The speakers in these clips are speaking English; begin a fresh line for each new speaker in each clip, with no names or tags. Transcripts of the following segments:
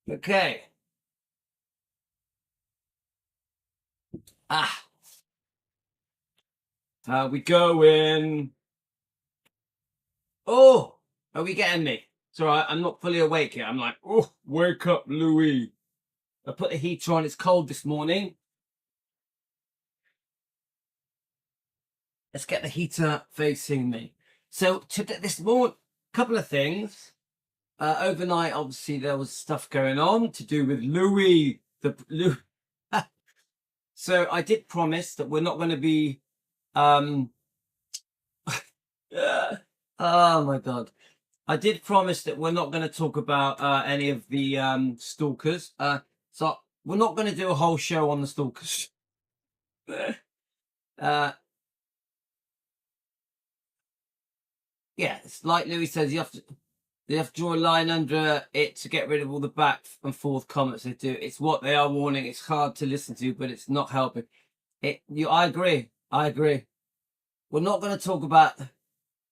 Okay. Ah, how we going? Oh, are we getting me? It's all right. I'm not fully awake yet. I'm like, oh, wake up, Louis. I put the heater on. It's cold this morning. Let's get the heater facing me. So today, this morning, couple of things. Overnight, obviously, there was stuff going on to do with Louis. So I did promise that we're not going to be. Um, oh my god. I did promise that we're not going to talk about any of the stalkers. So we're not going to do a whole show on the stalkers. uh, yeah, it's like Louis says, you have to draw a line under it to get rid of all the back and forth comments they do. It's what they are warning. It's hard to listen to, but it's not helping. I agree. I agree. We're not going to talk about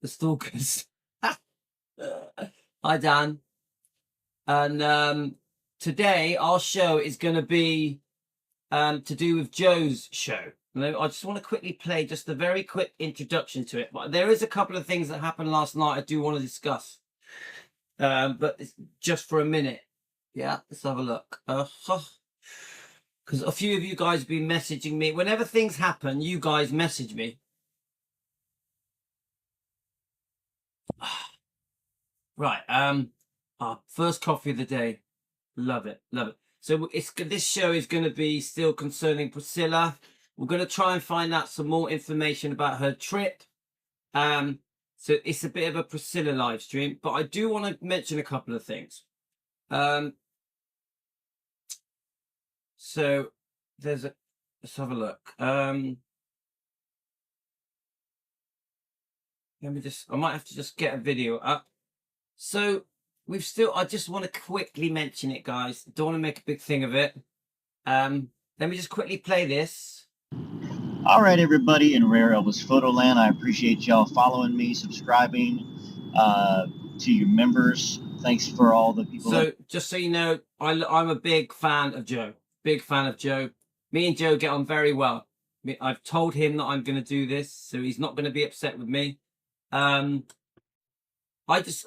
the stalkers. Hi, Dan. And today our show is going to be to do with Joe's show. I just want to quickly play just a very quick introduction to it. But there is a couple of things that happened last night I do want to discuss. But it's just for a minute. Yeah, let's have a look. Because a few of you guys have been messaging me. Whenever things happen, you guys message me. Right. Our first coffee of the day. Love it. Love it. So this show is going to be still concerning Priscilla. We're going to try and find out some more information about her trip. So it's a bit of a Priscilla live stream, but I do want to mention a couple of things. So let's have a look. I might have to just get a video up. So I just want to quickly mention it, guys. Don't want to make a big thing of it. Let me just quickly play this.
All right, everybody in Rare Elvis Photoland, I appreciate y'all following me, subscribing to your members. Thanks for all the people.
So just so you know, I'm a big fan of Joe. Big fan of Joe. Me and Joe get on very well. I've told him that I'm going to do this, so he's not going to be upset with me. I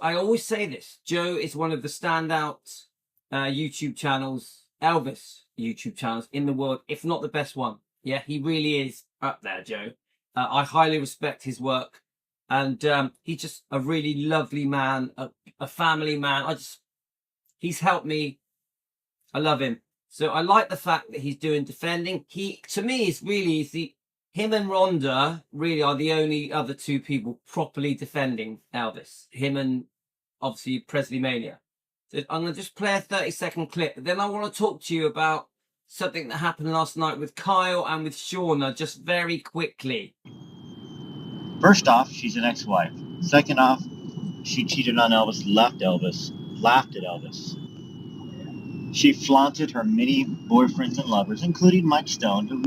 always say this. Joe is one of the standout YouTube channels, Elvis YouTube channels in the world, if not the best one. Yeah, he really is up there, Joe. I highly respect his work, and he's just a really lovely man, a family man. He's helped me. I love him. So I like the fact that he's doing defending. To me, him and Rhonda really are the only other two people properly defending Elvis. Him and obviously Presley Mania. So I'm going to just play a 30-second clip. But then I want to talk to you about something that happened last night with Kyle and with Shauna, just very quickly.
First off, she's an ex-wife. Second off, she cheated on Elvis, left Elvis, laughed at Elvis. She flaunted her many boyfriends and lovers, including Mike Stone, who,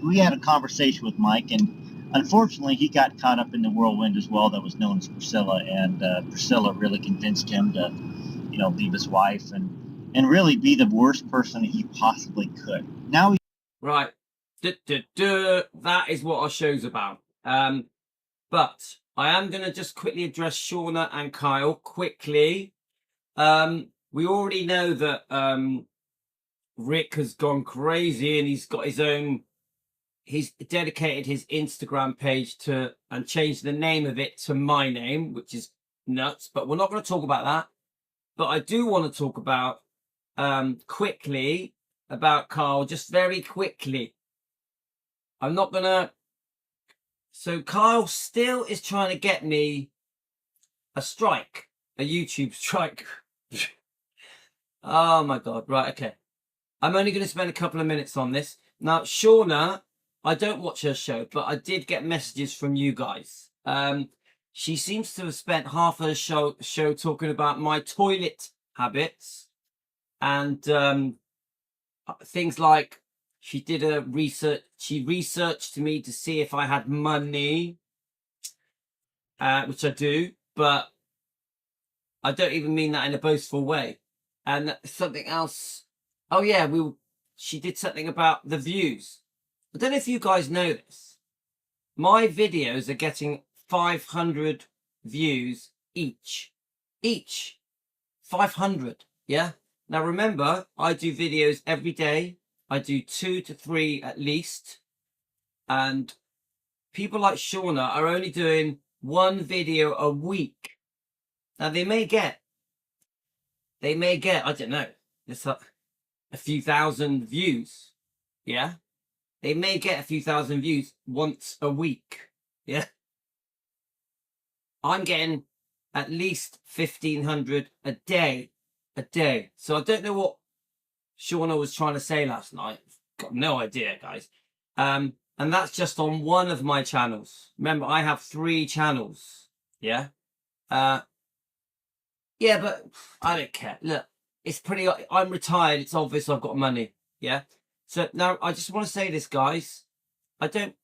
we had a conversation with Mike, and unfortunately, he got caught up in the whirlwind as well that was known as Priscilla, and Priscilla really convinced him to, leave his wife and really be the worst person he possibly could. Now,
right. That is what our show's about. But I am going to just quickly address Shauna and Kyle quickly. We already know that Rick has gone crazy and he's dedicated his Instagram page and changed the name of it to my name, which is nuts, but we're not going to talk about that. But I do want to talk about quickly about Kyle, just very quickly. I'm not going to. So Kyle still is trying to get me a YouTube strike. Oh my God. Right. Okay. I'm only going to spend a couple of minutes on this. Now, Shauna, I don't watch her show, but I did get messages from you guys. She seems to have spent half her show talking about my toilet habits and things like she researched me to see if I had money, which I do, but I don't even mean that in a boastful way. And something else. Oh yeah, she did something about the views. I don't know if you guys know this. My videos are getting 500 views each. Each. 500. Yeah. Now remember, I do videos every day. I do 2 to 3 at least. And people like Shauna are only doing 1 video a week. Now they may get, I don't know, it's a few thousand views. Yeah. They may get a few thousand views once a week. Yeah. I'm getting at least 1,500 a day. A day. So I don't know what Shauna was trying to say last night. Got no idea, guys. And that's just on one of my channels. Remember, I have 3 channels. Yeah. Yeah, but I don't care. Look, it's pretty. I'm retired. It's obvious I've got money. Yeah. So now I just want to say this, guys. I don't.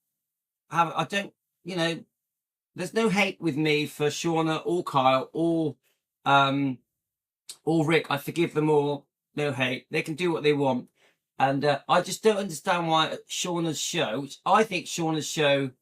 You know, there's no hate with me for Shauna or Kyle or Rick. I forgive them all. No hate. They can do what they want. And I just don't understand why Shauna's show, which I think Shauna's show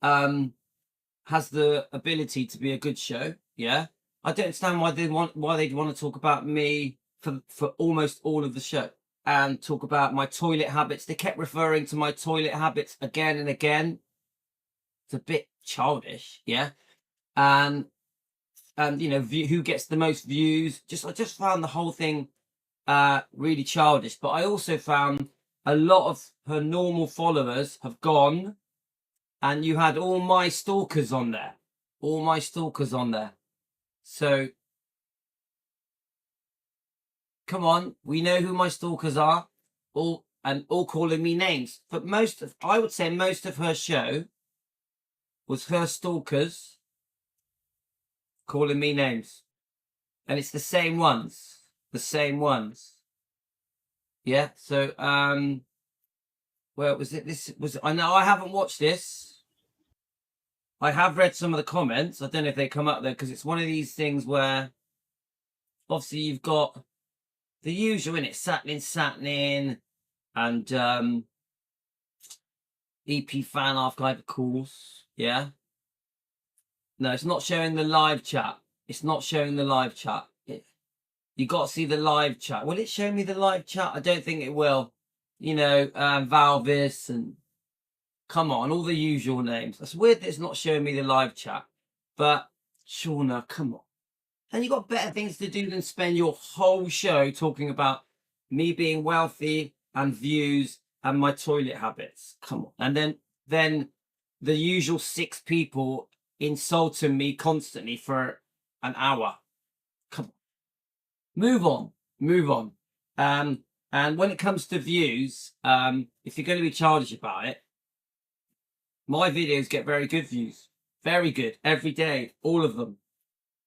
has the ability to be a good show. Yeah. I don't understand why they'd want to talk about me for almost all of the show and talk about my toilet habits. They kept referring to my toilet habits again and again. It's a bit childish, yeah. And you know, who gets the most views? I just found the whole thing really childish. But I also found a lot of her normal followers have gone, and you had all my stalkers on there. All my stalkers on there. So come on, we know who my stalkers are, all calling me names. But I would say most of her show was her stalkers calling me names, and it's the same ones. Yeah. So where was it? I know I haven't watched this. I have read some of the comments. I don't know if they come up there because it's one of these things where obviously you've got the usual in it, Satnin, and EP fan archive, of course. Yeah. No, it's not showing the live chat. You got to see the live chat. Will it show me the live chat? I don't think it will. You know, Valvis and come on, all the usual names. That's weird that it's not showing me the live chat. But Shauna, come on. And you got better things to do than spend your whole show talking about me being wealthy and views and my toilet habits. Come on. And then the usual 6 people insulting me constantly for an hour. Come on. Move on. And when it comes to views, if you're going to be childish about it, my videos get very good views. Very good. Every day. All of them.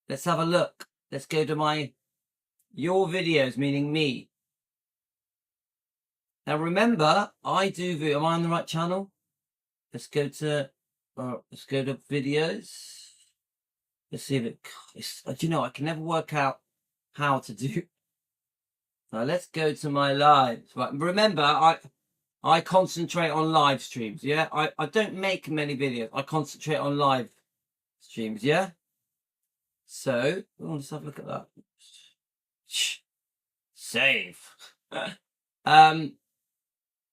Let's have a look. Let's go to your videos, meaning me. Now remember, am I on the right channel? Let's go to videos. Let's see if do you know, I can never work out how to do. Now let's go to my lives. Right, remember, I concentrate on live streams. Yeah, I don't make many videos. I concentrate on live streams. Yeah. So let's have a look at that. Save.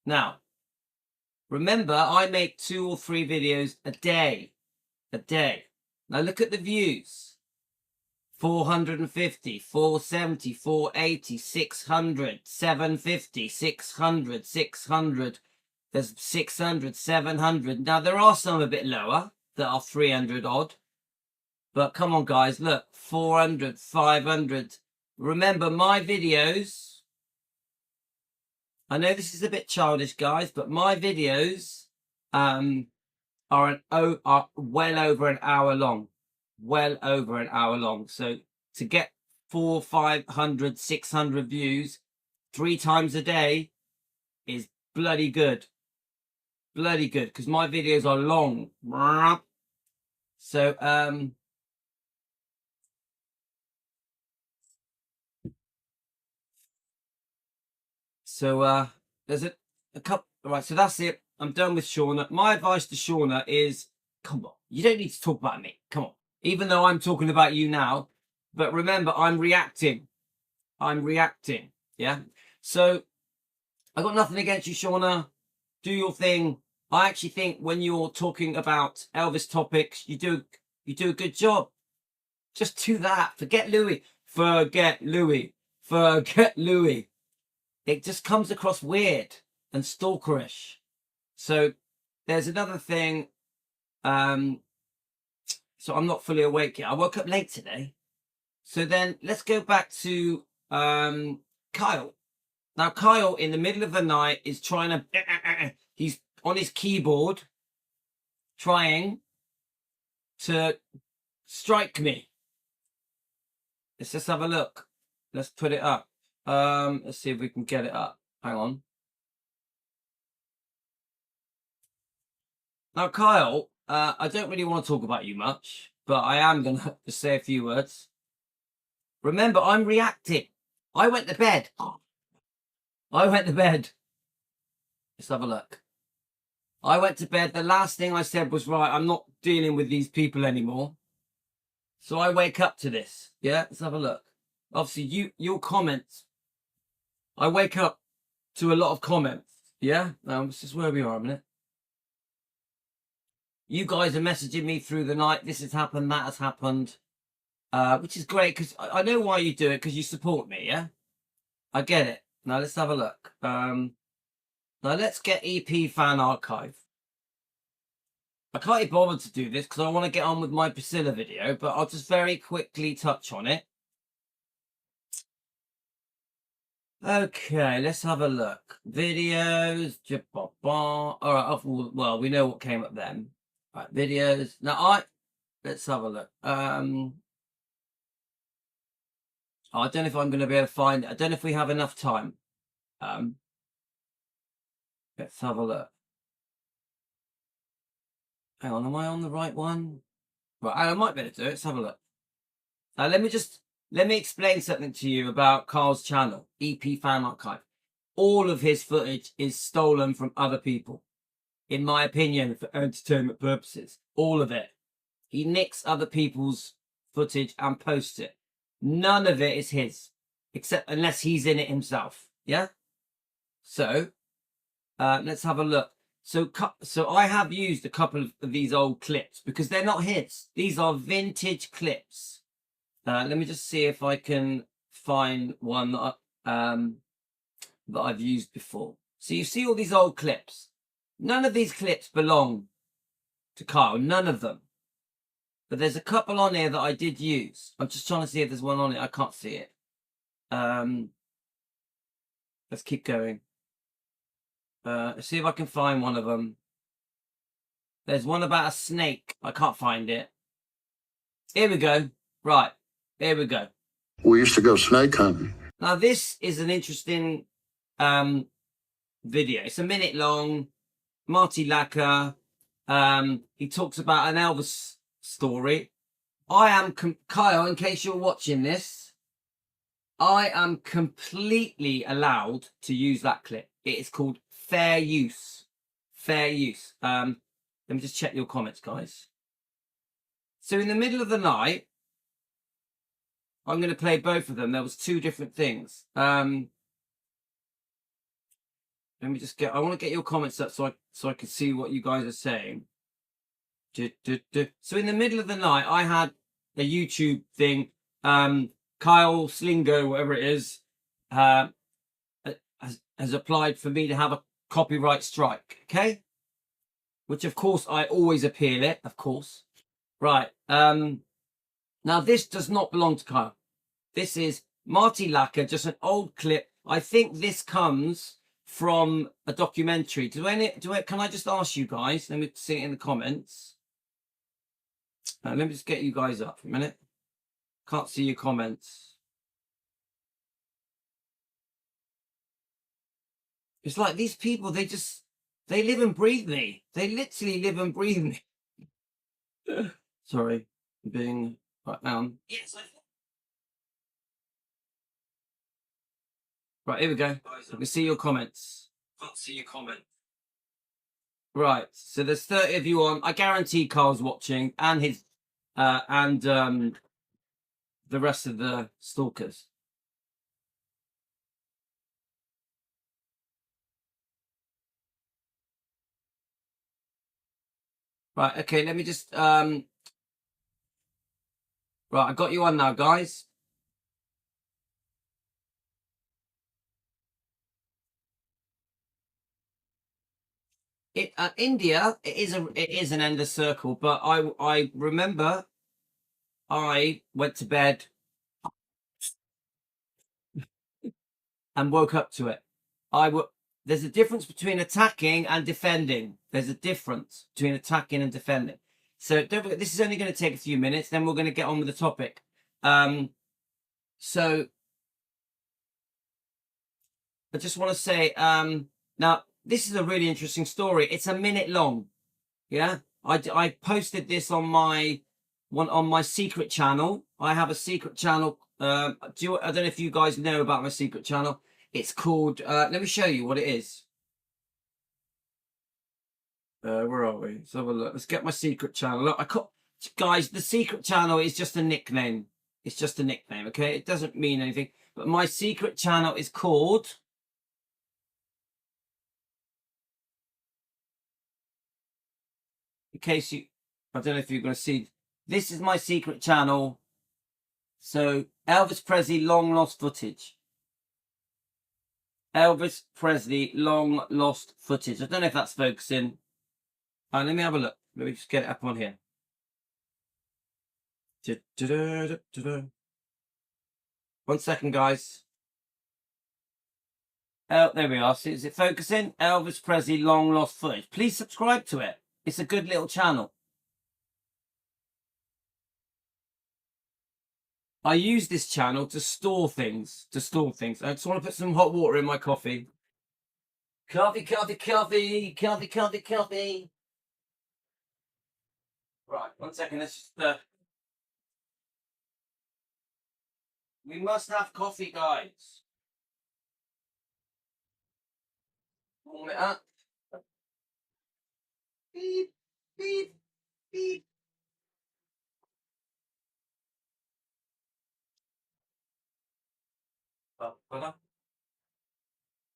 Now, remember, I make 2 or 3 videos a day. Now look at the views. 450, 470, 480, 600, 750, 600, 600. There's 600, 700. Now there are some a bit lower that are 300 odd. But come on, guys, look, 400, 500. Remember, my videos, I know this is a bit childish, guys, but my videos are well over an hour long. Well over an hour long. So to get 400, 500, 600 views 3 times a day is bloody good. Bloody good, because my videos are long. So, So there's a couple. Right, so that's it. I'm done with Shauna. My advice to Shauna is, come on, you don't need to talk about me. Come on. Even though I'm talking about you now, but remember, I'm reacting. Yeah. So I got nothing against you, Shauna. Do your thing. I actually think when you're talking about Elvis topics, you do a good job. Just do that. Forget Louis. Forget Louis. Forget Louis. It just comes across weird and stalkerish. So there's another thing. So I'm not fully awake yet. I woke up late today. So then let's go back to Kyle. Now Kyle in the middle of the night is trying to he's on his keyboard trying to strike me. Let's just have a look. Let's put it up. Let's see if we can get it up. Hang on. Now, Kyle, I don't really want to talk about you much, but I am going to say a few words. Remember, I'm reacting. I went to bed. I went to bed. Let's have a look. I went to bed. The last thing I said was, right, I'm not dealing with these people anymore. So I wake up to this. Yeah, let's have a look. Obviously, your comments. I wake up to a lot of comments. Yeah, this is where we are a minute. You guys are messaging me through the night. This has happened. That has happened. Which is great because I know why you do it, because you support me. Yeah, I get it. Now let's have a look. Now let's get EP Fan Archive. I can't be bothered to do this because I want to get on with my Priscilla video, but I'll just very quickly touch on it. Okay, let's have a look. Videos. All right. Well, we know what came up then. Right, videos. Now let's have a look. I don't know if I'm going to be able to find it. I don't know if we have enough time. Let's have a look. Hang on, am I on the right one? Right, I might be able to do it. Let's have a look. Now, let me explain something to you about Carl's channel, EP Fan Archive. All of his footage is stolen from other people, in my opinion, for entertainment purposes. All of it. He nicks other people's footage and posts it. None of it is his, except unless he's in it himself. Yeah. So, let's have a look. So I have used a couple of these old clips because they're not hits. These are vintage clips. Let me just see if I can find one that I've used before. So you see all these old clips. None of these clips belong to Kyle. None of them. But there's a couple on here that I did use. I'm just trying to see if there's one on it. I can't see it. Let's keep going. Let's see if I can find one of them. There's one about a snake. I can't find it. Here we go. Right. Here we go.
We used to go snake hunting.
Now, this is an interesting video. It's a minute long. Marty Lacker. He talks about an Elvis story. I am Kyle, in case you're watching this, I am completely allowed to use that clip. It is called fair use. Fair use. Let me just check your comments, guys. So in the middle of the night, I'm going to play both of them. There was two different things. Let me just I want to get your comments up so I can see what you guys are saying. So in the middle of the night, I had a YouTube thing. Kyle Slingo, whatever it is, has applied for me to have a copyright strike. Okay, which of course I always appeal it. Of course, right. Now this does not belong to Kyle. This is Marty Lacker, just an old clip. I think this comes from a documentary. Can I just ask you guys? Let me see it in the comments. Let me just get you guys up for a minute. Can't see your comments. It's like these people, they live and breathe me. They literally live and breathe me. Sorry, I'm being right now. Yes, Right, here we go. I can see your comments. Can't see your comment. Right, so there's 30 of you on. I guarantee Carl's watching, and his the rest of the stalkers. Right, okay, let me just right, I got you on now, guys. India, it is an end of circle, but I remember I went to bed and woke up to it. There's a difference between attacking and defending. There's a difference between attacking and defending. So don't forget, this is only going to take a few minutes, then we're going to get on with the topic. So I just want to say, now this is a really interesting story. It's a minute long. Yeah, I posted this on my secret channel. I have a secret channel. I don't know if you guys know about my secret channel. It's called. Let me show you what it is. Where are we? Let's have a look. Let's get my secret channel. Look, guys, the secret channel is just a nickname. It's just a nickname, okay? It doesn't mean anything. But my secret channel is called. In case you, I don't know if you're going to see. This is my secret channel. So Elvis Presley long lost footage. Elvis Presley long lost footage. I don't know if that's focusing. Let me have a look. Let me just get it up on here. One second, guys. Oh, there we are. See, is it focusing? Elvis Presley long lost footage. Please subscribe to it. It's a good little channel. I use this channel to store things. I just want to put some hot water in my coffee. Coffee. Right, 1 second. Let's just. We must have coffee, guys. Warm it up. Beep, beep, beep. Ba-ba-da.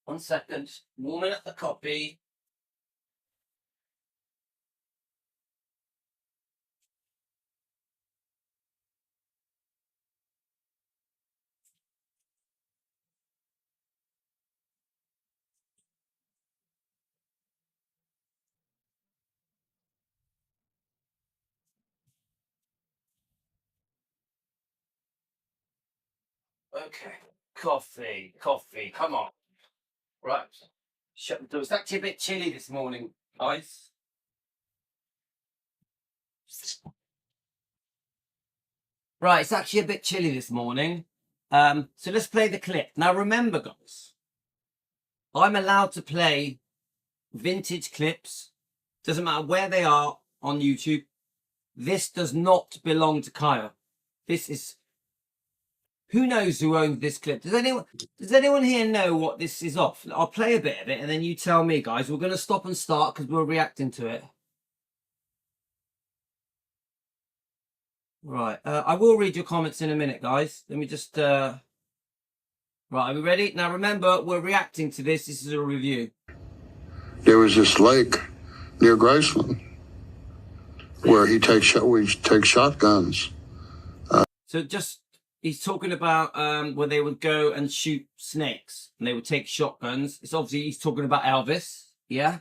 1 second. Warming up the coffee. Okay. Coffee. Come on. Right. Shut the door. It's actually a bit chilly this morning, guys. Right, it's actually a bit chilly this morning. So let's play the clip. Now remember, guys, I'm allowed to play vintage clips. Doesn't matter where they are on YouTube. This does not belong to Kaya. This is... Who knows who owns this clip? Does anyone here know what this is off? I'll play a bit of it and then you tell me, guys. We're going to stop and start because we're reacting to it. Right. I will read your comments in a minute, guys. Let me just... Right, are we ready? Now, remember, we're reacting to this. This is a review.
There was this lake near Graceland where we take shotguns.
So just... He's talking about where they would go and shoot snakes and they would take shotguns. It's obviously he's talking about Elvis. Yeah.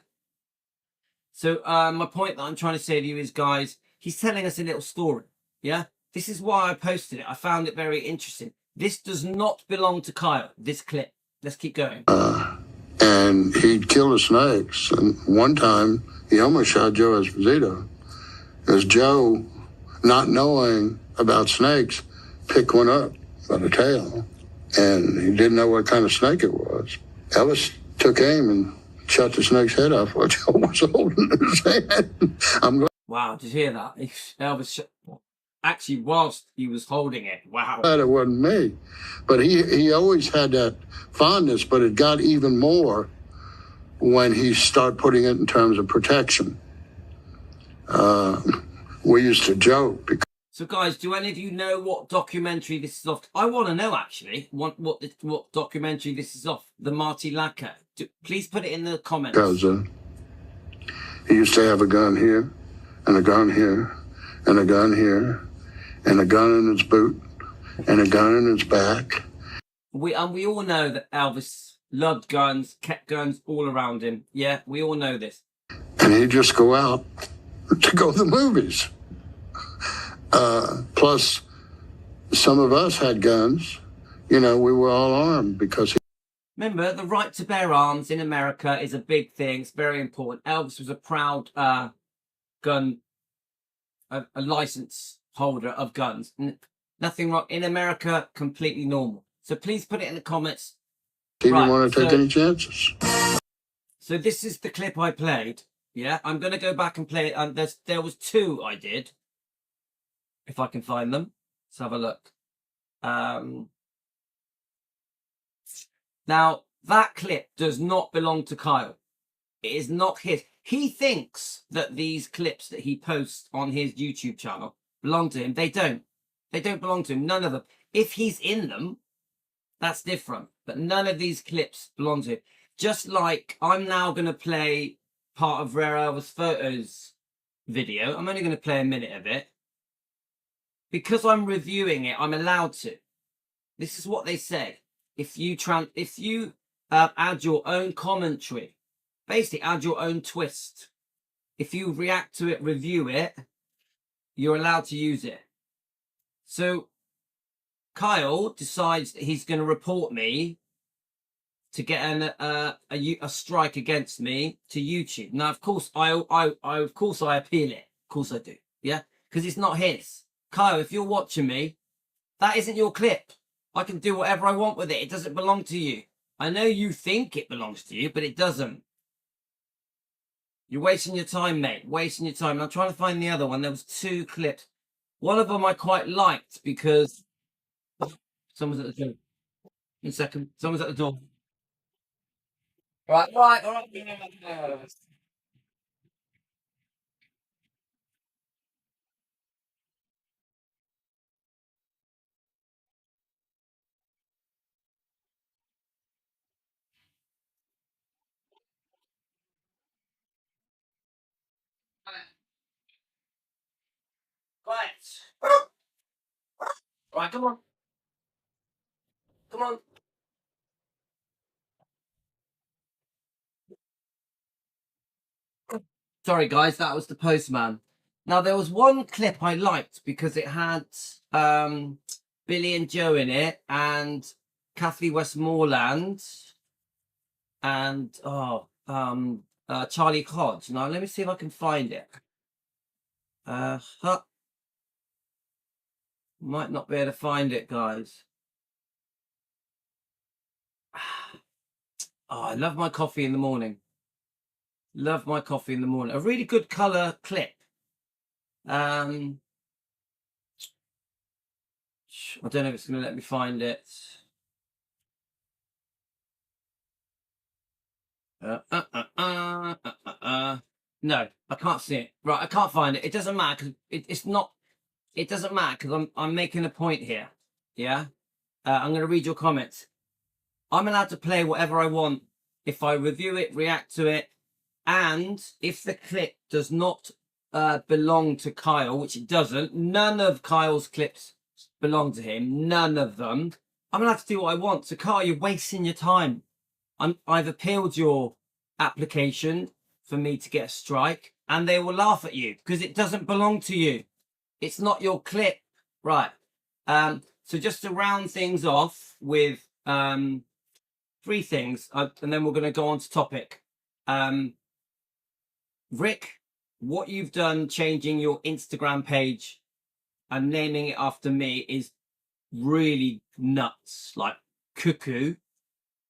So my point that I'm trying to say to you is, guys, he's telling us a little story. Yeah. This is why I posted it. I found it very interesting. This does not belong to Kyle, this clip. Let's keep going.
And he'd kill the snakes. And one time he almost shot Joe Esposito. Because Joe, not knowing about snakes, picked one up by the tail, and he didn't know what kind of snake it was. Elvis took aim and shot the snake's head off while Joe was holding his hand.
Wow, did you hear that? Elvis actually whilst he was holding it. Wow.
Glad it wasn't me. But he always had that fondness, but it got even more when he started putting it in terms of protection. We used to joke because
So, guys, do any of you know what documentary this is off? I want to know, actually, what documentary this is off. The Marty Lacker. Please put it in the comments.
he used to have a gun here, and a gun here, and a gun here, and a gun in his boot, and a gun in his back.
We all know that Elvis loved guns, kept guns all around him. Yeah, we all know this.
And he'd just go out to go to the movies. Plus, some of us had guns. You know, we were all armed because
Remember, the right to bear arms in America is a big thing. It's very important. Elvis was a proud gun, a license holder of guns. Nothing wrong. In America, completely normal. So please put it in the comments.
he didn't want to take any chances.
So this is the clip I played. Yeah, I'm going to go back and play it. There was two I did. If I can find them. Let's have a look. Now, that clip does not belong to Kyle. It is not his. He thinks that these clips that he posts on his YouTube channel belong to him. They don't. They don't belong to him. None of them. If he's in them, that's different. But none of these clips belong to him. Just like I'm now going to play part of Rare Elvis Photos video. I'm only going to play a minute of it. Because I'm reviewing it, I'm allowed to. This is what they say. If you add your own commentary, basically add your own twist. If you react to it, review it, you're allowed to use it. So Kyle decides that he's going to report me to get a strike against me to YouTube. Now, of course, I appeal it. Of course I do. Yeah, because it's not his. Kyle, if you're watching me, that isn't your clip. I can do whatever I want with it. It doesn't belong to you. I know you think it belongs to you, but it doesn't. You're wasting your time, mate. Wasting your time. I'm trying to find the other one. There was two clips. One of them I quite liked because someone's at the door. In a second. Someone's at the door. All right. Quiet. Right, come on. Come on. Sorry, guys, that was the postman. Now, there was one clip I liked because it had Billy and Joe in it and Kathy Westmoreland and Charlie Hodge. Now, let me see if I can find it. Might not be able to find it, guys. Oh, I love my coffee in the morning. Love my coffee in the morning. A really good colour clip. I don't know if it's going to let me find it. No, I can't see it. Right, I can't find it. It doesn't matter because it's not. It doesn't matter because I'm making a point here. Yeah, I'm going to read your comments. I'm allowed to play whatever I want if I review it, react to it, and if the clip does not belong to Kyle, which it doesn't. None of Kyle's clips belong to him. None of them. I'm allowed to do what I want. So, Kyle, you're wasting your time. I've appealed your application for me to get a strike, and they will laugh at you because it doesn't belong to you. It's not your clip, right? So just to round things off with three things, and then we're going to go on to topic. Rick, what you've done changing your Instagram page and naming it after me is really nuts, like cuckoo.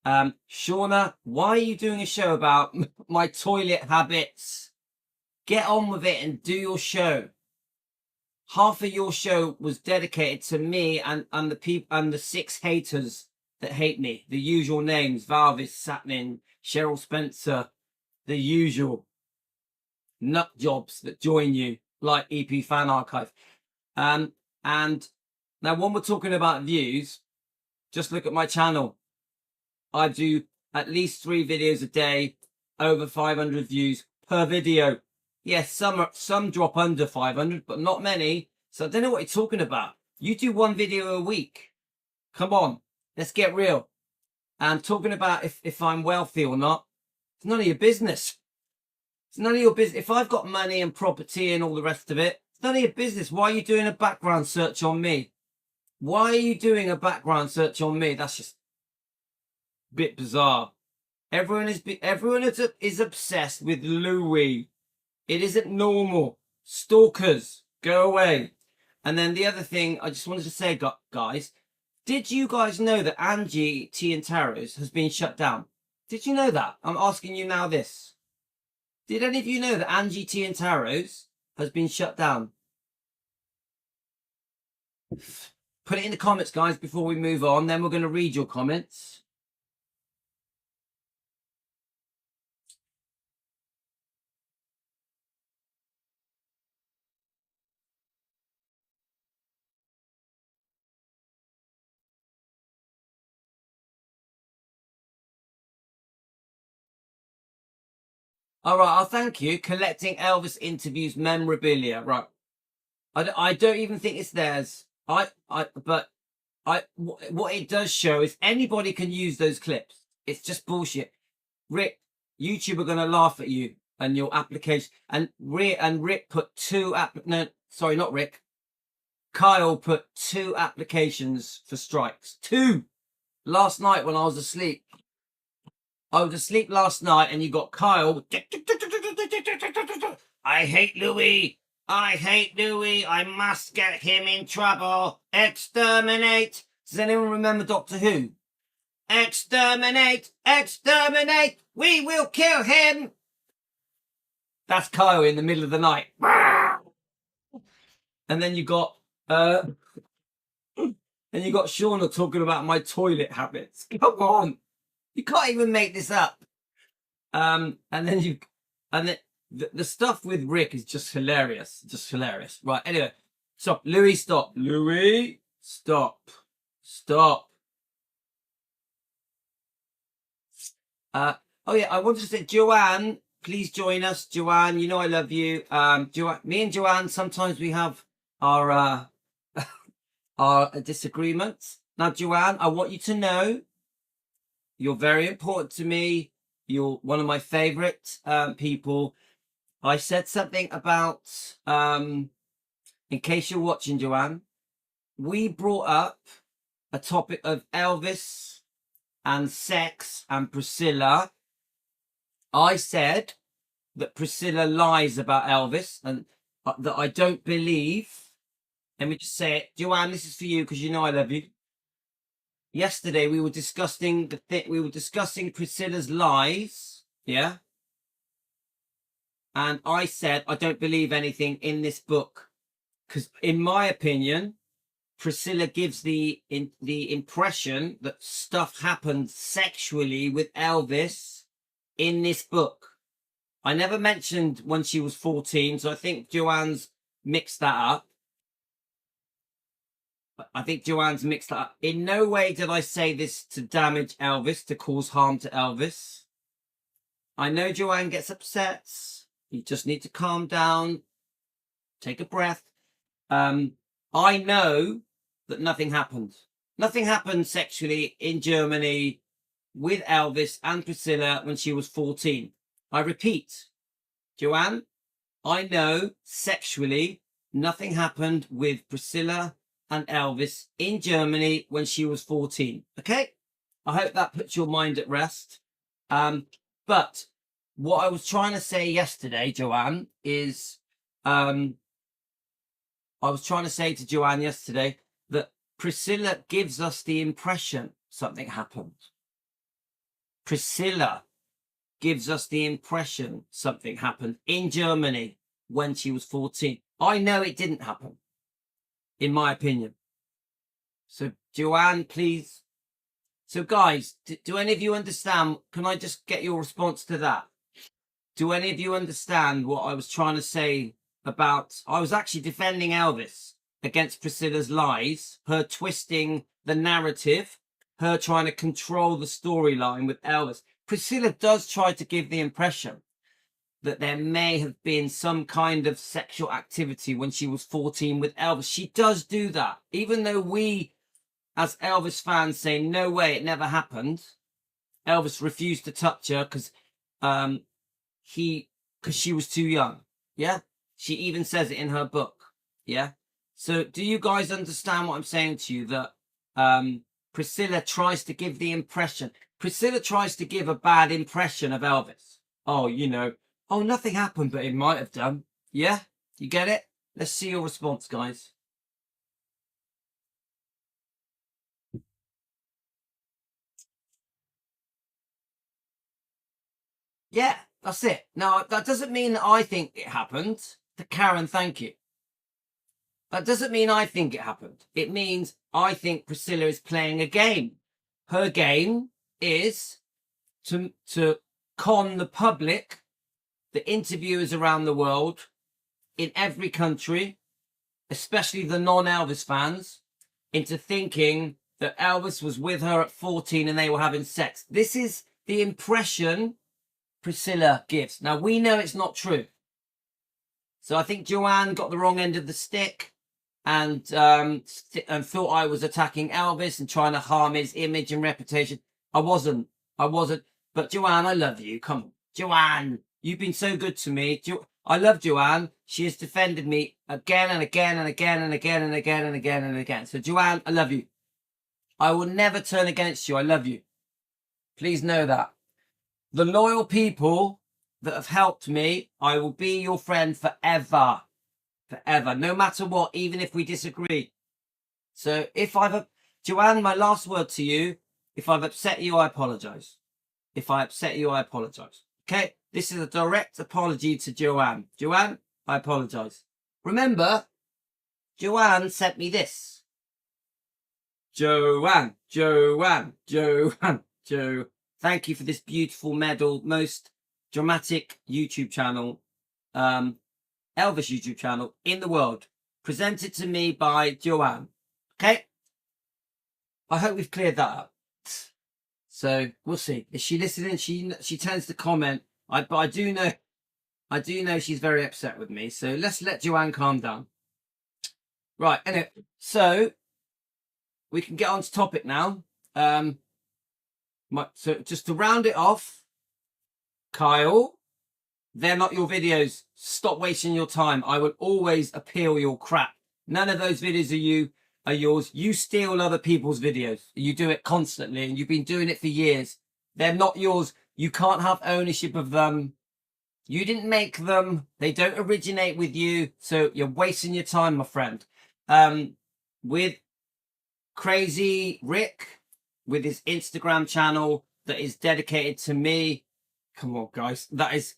Shauna, why are you doing a show about my toilet habits? Get on with it and do your show. half of your show was dedicated to me and the people and the 6 haters that hate me. The usual names: Valvis, Satnin, Cheryl Spencer, the usual nut jobs that join you, like EP Fan Archive. And now, when we're talking about views, just look at my channel. I do at least 3 videos a day, over 500 views per video. Yes, some drop under 500, but not many. So I don't know what you're talking about. You do 1 video a week. Come on, let's get real. And talking about if I'm wealthy or not, it's none of your business. It's none of your business. If I've got money and property and all the rest of it, it's none of your business. Why are you doing a background search on me? Why are you doing a background search on me? That's just a bit bizarre. Everyone is obsessed with Louis. It isn't normal. Stalkers, go away. And then the other thing I just wanted to say, guys, did you guys know that Angie Tea and Tarots has been shut down? Did you know that? I'm asking you now this. Did any of you know that Angie Tea and Tarots has been shut down? Put it in the comments, guys, before we move on. Then we're going to read your comments. All right, I'll thank you. Collecting Elvis interviews memorabilia. Right. I don't even think it's theirs. But what it does show is anybody can use those clips. It's just bullshit. Rick, YouTube are going to laugh at you and your application. And Rick put 2 no, sorry, not Rick. Kyle put 2 applications for strikes. 2 last night when I was asleep. I was asleep last night and you got Kyle. I hate Louis. I hate Louis. I must get him in trouble. Exterminate. Does anyone remember Doctor Who? Exterminate. Exterminate. We will kill him. That's Kyle in the middle of the night. And then you got Shauna talking about my toilet habits. Come on. You can't even make this up. And then the stuff with Rick is just hilarious. Just hilarious. Right, anyway. Stop. Louis, stop. Louis, stop. Stop. Oh yeah, I wanted to say, Joanne, please join us. Joanne, you know I love you. Joanne, me and Joanne, sometimes we have our disagreements. Now, Joanne, I want you to know you're very important to me. You're one of my favorite people. I said something about, in case you're watching, Joanne, we brought up a topic of Elvis and sex and Priscilla. I said that Priscilla lies about Elvis and that I don't believe. Let me just say it. Joanne, this is for you because you know I love you. Yesterday we were discussing Priscilla's lies, yeah? And I said I don't believe anything in this book because in my opinion, Priscilla gives the impression that stuff happened sexually with Elvis in this book. I never mentioned when she was 14, so I think Joanne's mixed that up. In no way did I say this to damage Elvis, to cause harm to Elvis. I know Joanne gets upset. You just need to calm down. Take a breath. I know that nothing happened. Nothing happened sexually in Germany with Elvis and Priscilla when she was 14. I repeat, Joanne, I know sexually nothing happened with Priscilla and Elvis in Germany when she was 14. Okay? I hope that puts your mind at rest. But what I was trying to say yesterday, Joanne, is I was trying to say to Joanne yesterday that Priscilla gives us the impression something happened. Priscilla gives us the impression something happened in Germany when she was 14. I know it didn't happen. in my opinion. So Joanne, please. So guys, do any of you understand? Can I just get your response to that? Do any of you understand what I was trying to say about? I was actually defending Elvis against Priscilla's lies, her twisting the narrative, her trying to control the storyline with Elvis. Priscilla does try to give the impression that there may have been some kind of sexual activity when she was 14 with Elvis. She does do that, even though we, as Elvis fans, say, no way, it never happened. Elvis refused to touch her because she was too young. Yeah. She even says it in her book. Yeah. So do you guys understand what I'm saying to you? That Priscilla tries to give the impression. Priscilla tries to give a bad impression of Elvis. Oh, you know, oh, nothing happened, but it might have done. Yeah? You get it? Let's see your response, guys. Yeah, that's it. Now, that doesn't mean that I think it happened. Karen, thank you. That doesn't mean I think it happened. It means I think Priscilla is playing a game. Her game is to con the public, the interviewers around the world, in every country, especially the non-Elvis fans, into thinking that Elvis was with her at 14 and they were having sex. This is the impression Priscilla gives. Now, we know it's not true. So I think Joanne got the wrong end of the stick and thought I was attacking Elvis and trying to harm his image and reputation. I wasn't. But Joanne, I love you. Come on. Joanne, you've been so good to me. I love Joanne. She has defended me again and again and again and again and again and again and again. So Joanne, I love you. I will never turn against you. I love you. Please know that. The loyal people that have helped me, I will be your friend forever. Forever. No matter what, even if we disagree. So if Joanne, my last word to you, if I've upset you, I apologize. If I upset you, I apologize. Okay? This is a direct apology to Joanne. Joanne, I apologize. Remember, Joanne sent me this. Joanne. Thank you for this beautiful medal. Most dramatic YouTube channel, Elvis YouTube channel in the world. Presented to me by Joanne. Okay? I hope we've cleared that up. So we'll see. Is she listening? She tends to comment. But I do know she's very upset with me. So let's let Joanne calm down. Right. Anyway, so we can get on to topic now. So just to round it off, Kyle, they're not your videos. Stop wasting your time. I will always appeal your crap. None of those videos are yours. You steal other people's videos. You do it constantly and you've been doing it for years. They're not yours. You can't have ownership of them. You didn't make them. They don't originate with you. So you're wasting your time, my friend. With Crazy Rick, with his Instagram channel that is dedicated to me. Come on, guys. That is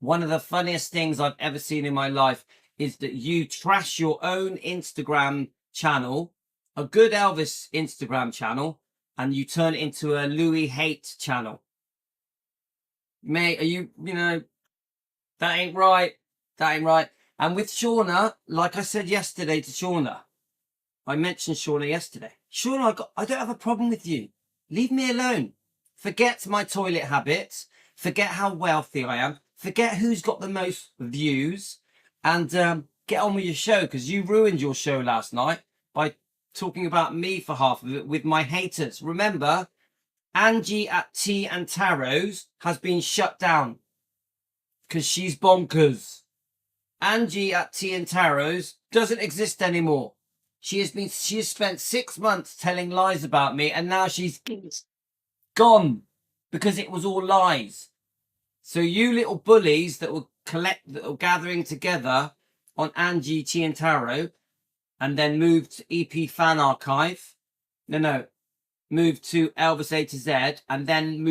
one of the funniest things I've ever seen in my life, is that you trash your own Instagram channel, a good Elvis Instagram channel, and you turn it into a Louis hate channel. Mate, you know, that ain't right. That ain't right. And with Shauna, like I said yesterday to Shauna, I mentioned Shauna yesterday. Shauna, I don't have a problem with you. Leave me alone. Forget my toilet habits. Forget how wealthy I am. Forget who's got the most views. And get on with your show, because you ruined your show last night by talking about me for half of it with my haters. Remember, Angie at Tea and Tarots has been shut down because she's bonkers. Angie at Tea and Tarots doesn't exist anymore. She has spent 6 months telling lies about me, and now she's gone because it was all lies. So you little bullies that were gathering together on Angie Tea and Tarot, and then moved to EP Fan Archive. Moved to Elvis A to Z, and then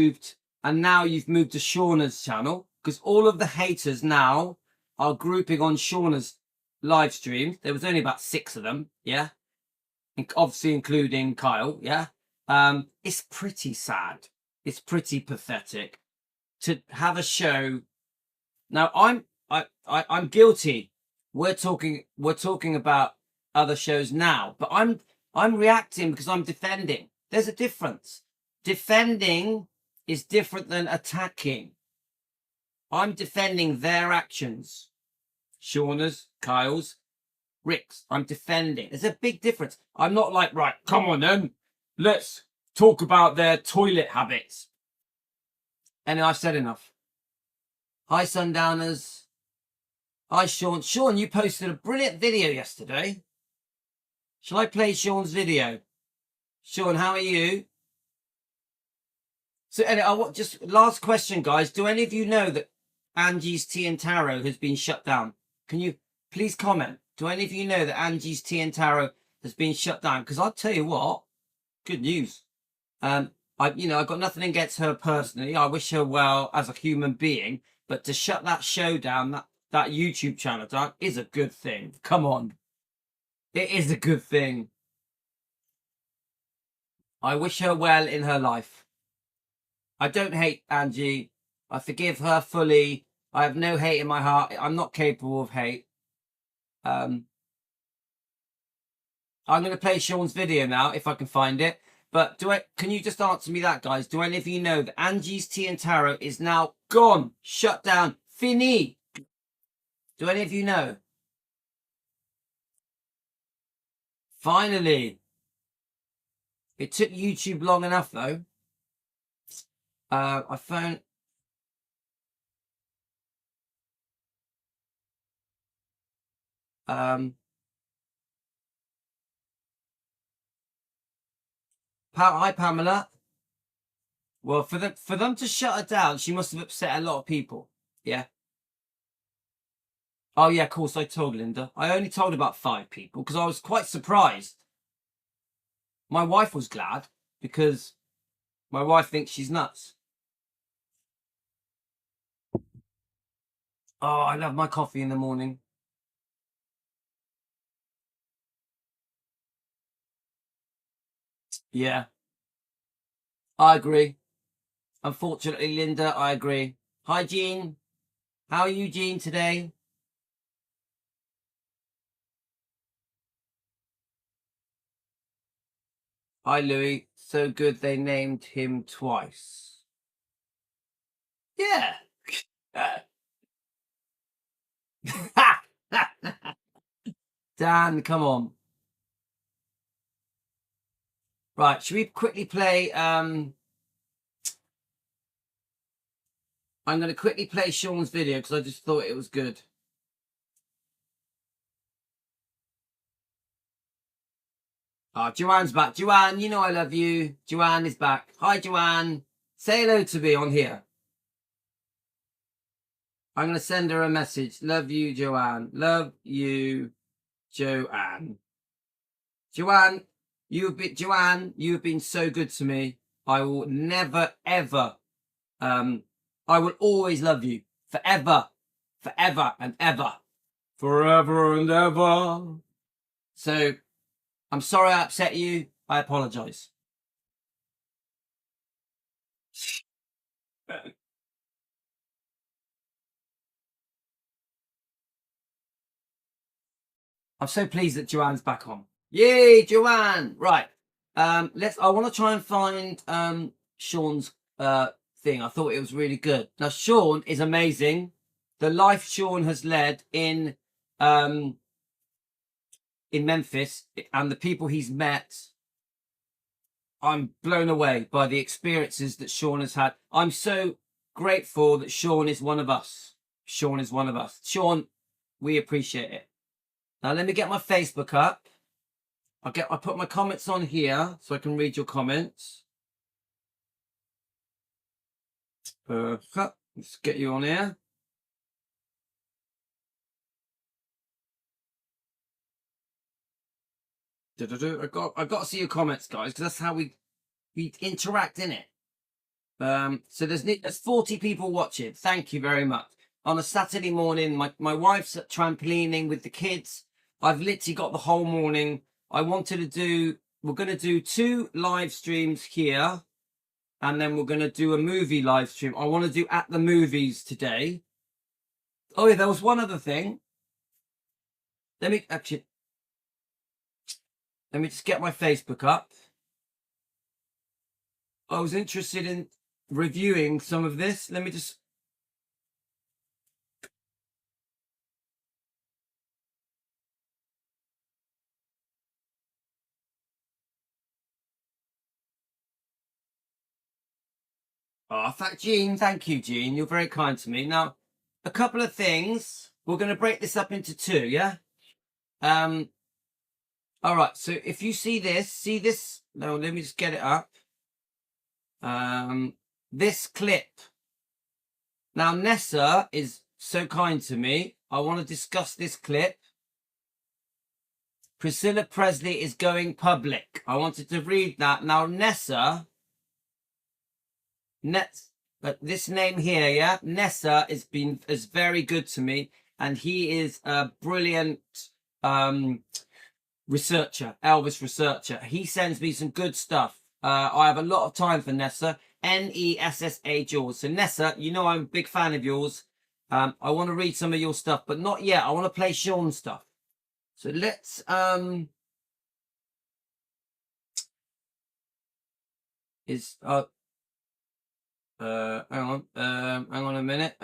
now you've moved to Shauna's channel, because all of the haters now are grouping on Shauna's live stream. There was only about 6 of them, yeah? obviously including Kyle, yeah, it's pretty sad. It's pretty pathetic to have a show. Now I'm guilty. We're talking about other shows now, but I'm reacting because I'm defending. There's a difference. Defending is different than attacking. I'm defending their actions. Shauna's, Kyle's, Rick's. I'm defending. There's a big difference. I'm not like, right, come on then, let's talk about their toilet habits. And I've said enough. Hi, Sundowners. Hi, Sean. Sean, you posted a brilliant video yesterday. Shall I play Sean's video? Sean, how are you? So, anyway, just last question, guys. Do any of you know that Angie's Tea and Tarot has been shut down? Can you please comment? Do any of you know that Angie's Tea and Tarot has been shut down? Because I'll tell you what, good news. I've got nothing against her personally. I wish her well as a human being, but to shut that show down, that YouTube channel down, is a good thing. Come on, it is a good thing. I wish her well in her life. I don't hate Angie. I forgive her fully. I have no hate in my heart. I'm not capable of hate. I'm going to play Sean's video now, if I can find it. But can you just answer me that, guys? Do any of you know that Angie's Tea and Tarot is now gone, shut down, fini? Do any of you know? Finally. It took YouTube long enough, though. I found... Hi, Pamela. Well, for them to shut her down, she must have upset a lot of people. Yeah. Oh, yeah, of course, I told Linda. I only told about 5 people because I was quite surprised. My wife was glad because my wife thinks she's nuts. Oh, I love my coffee in the morning. Yeah. I agree. Unfortunately, Linda, I agree. Hi, Jean. How are you, Jean, today? Hi, Louis. So good they named him twice. Yeah. Dan, come on. Right, should we quickly play... I'm going to quickly play Sean's video because I just thought it was good. Oh, Joanne's back. Joanne, you know I love you. Joanne is back. Hi, Joanne. Say hello to me on here. I'm going to send her a message. Love you, Joanne. Love you, Joanne. Joanne, you have been so good to me. I will never, ever, I will always love you. Forever, forever and ever. Forever and ever. So, I'm sorry I upset you. I apologise. I'm so pleased that Joanne's back on. Yay, Joanne! Right. I want to try and find Sean's thing. I thought it was really good. Now, Sean is amazing. The life Sean has led in Memphis and the people he's met, I'm blown away by the experiences that Sean has had. I'm so grateful that Sean is one of us. Sean is one of us. Sean, we appreciate it. Now let me get my Facebook up. I put my comments on here so I can read your comments. Let's get you on here. I've got to see your comments, guys, because that's how we interact in it. So there's 40 people watching. Thank you very much. On a Saturday morning, my wife's at trampolining with the kids. I've literally got the whole morning I wanted to do, we're going to do 2 live streams here, and then we're going to do a movie live stream. I want to do at the movies today. Oh yeah, there was one other thing. Let me just get my Facebook up. I was interested in reviewing some of this. Let me just. Oh, Jean, thank you, Jean. You're very kind to me. Now, a couple of things. We're going to break this up into 2, yeah? All right, so if you see this. No, let me just get it up. This clip. Now, Nessa is so kind to me. I want to discuss this clip. Priscilla Presley is going public. I wanted to read that. Now, Nessa, this name here, yeah? Nessa is very good to me, and he is a brilliant researcher, Elvis researcher. He sends me some good stuff. I have a lot of time for Nessa. Nessa Jaws. So Nessa, you know I'm a big fan of yours. I want to read some of your stuff, but not yet. I want to play Sean's stuff. So let's hang on a minute.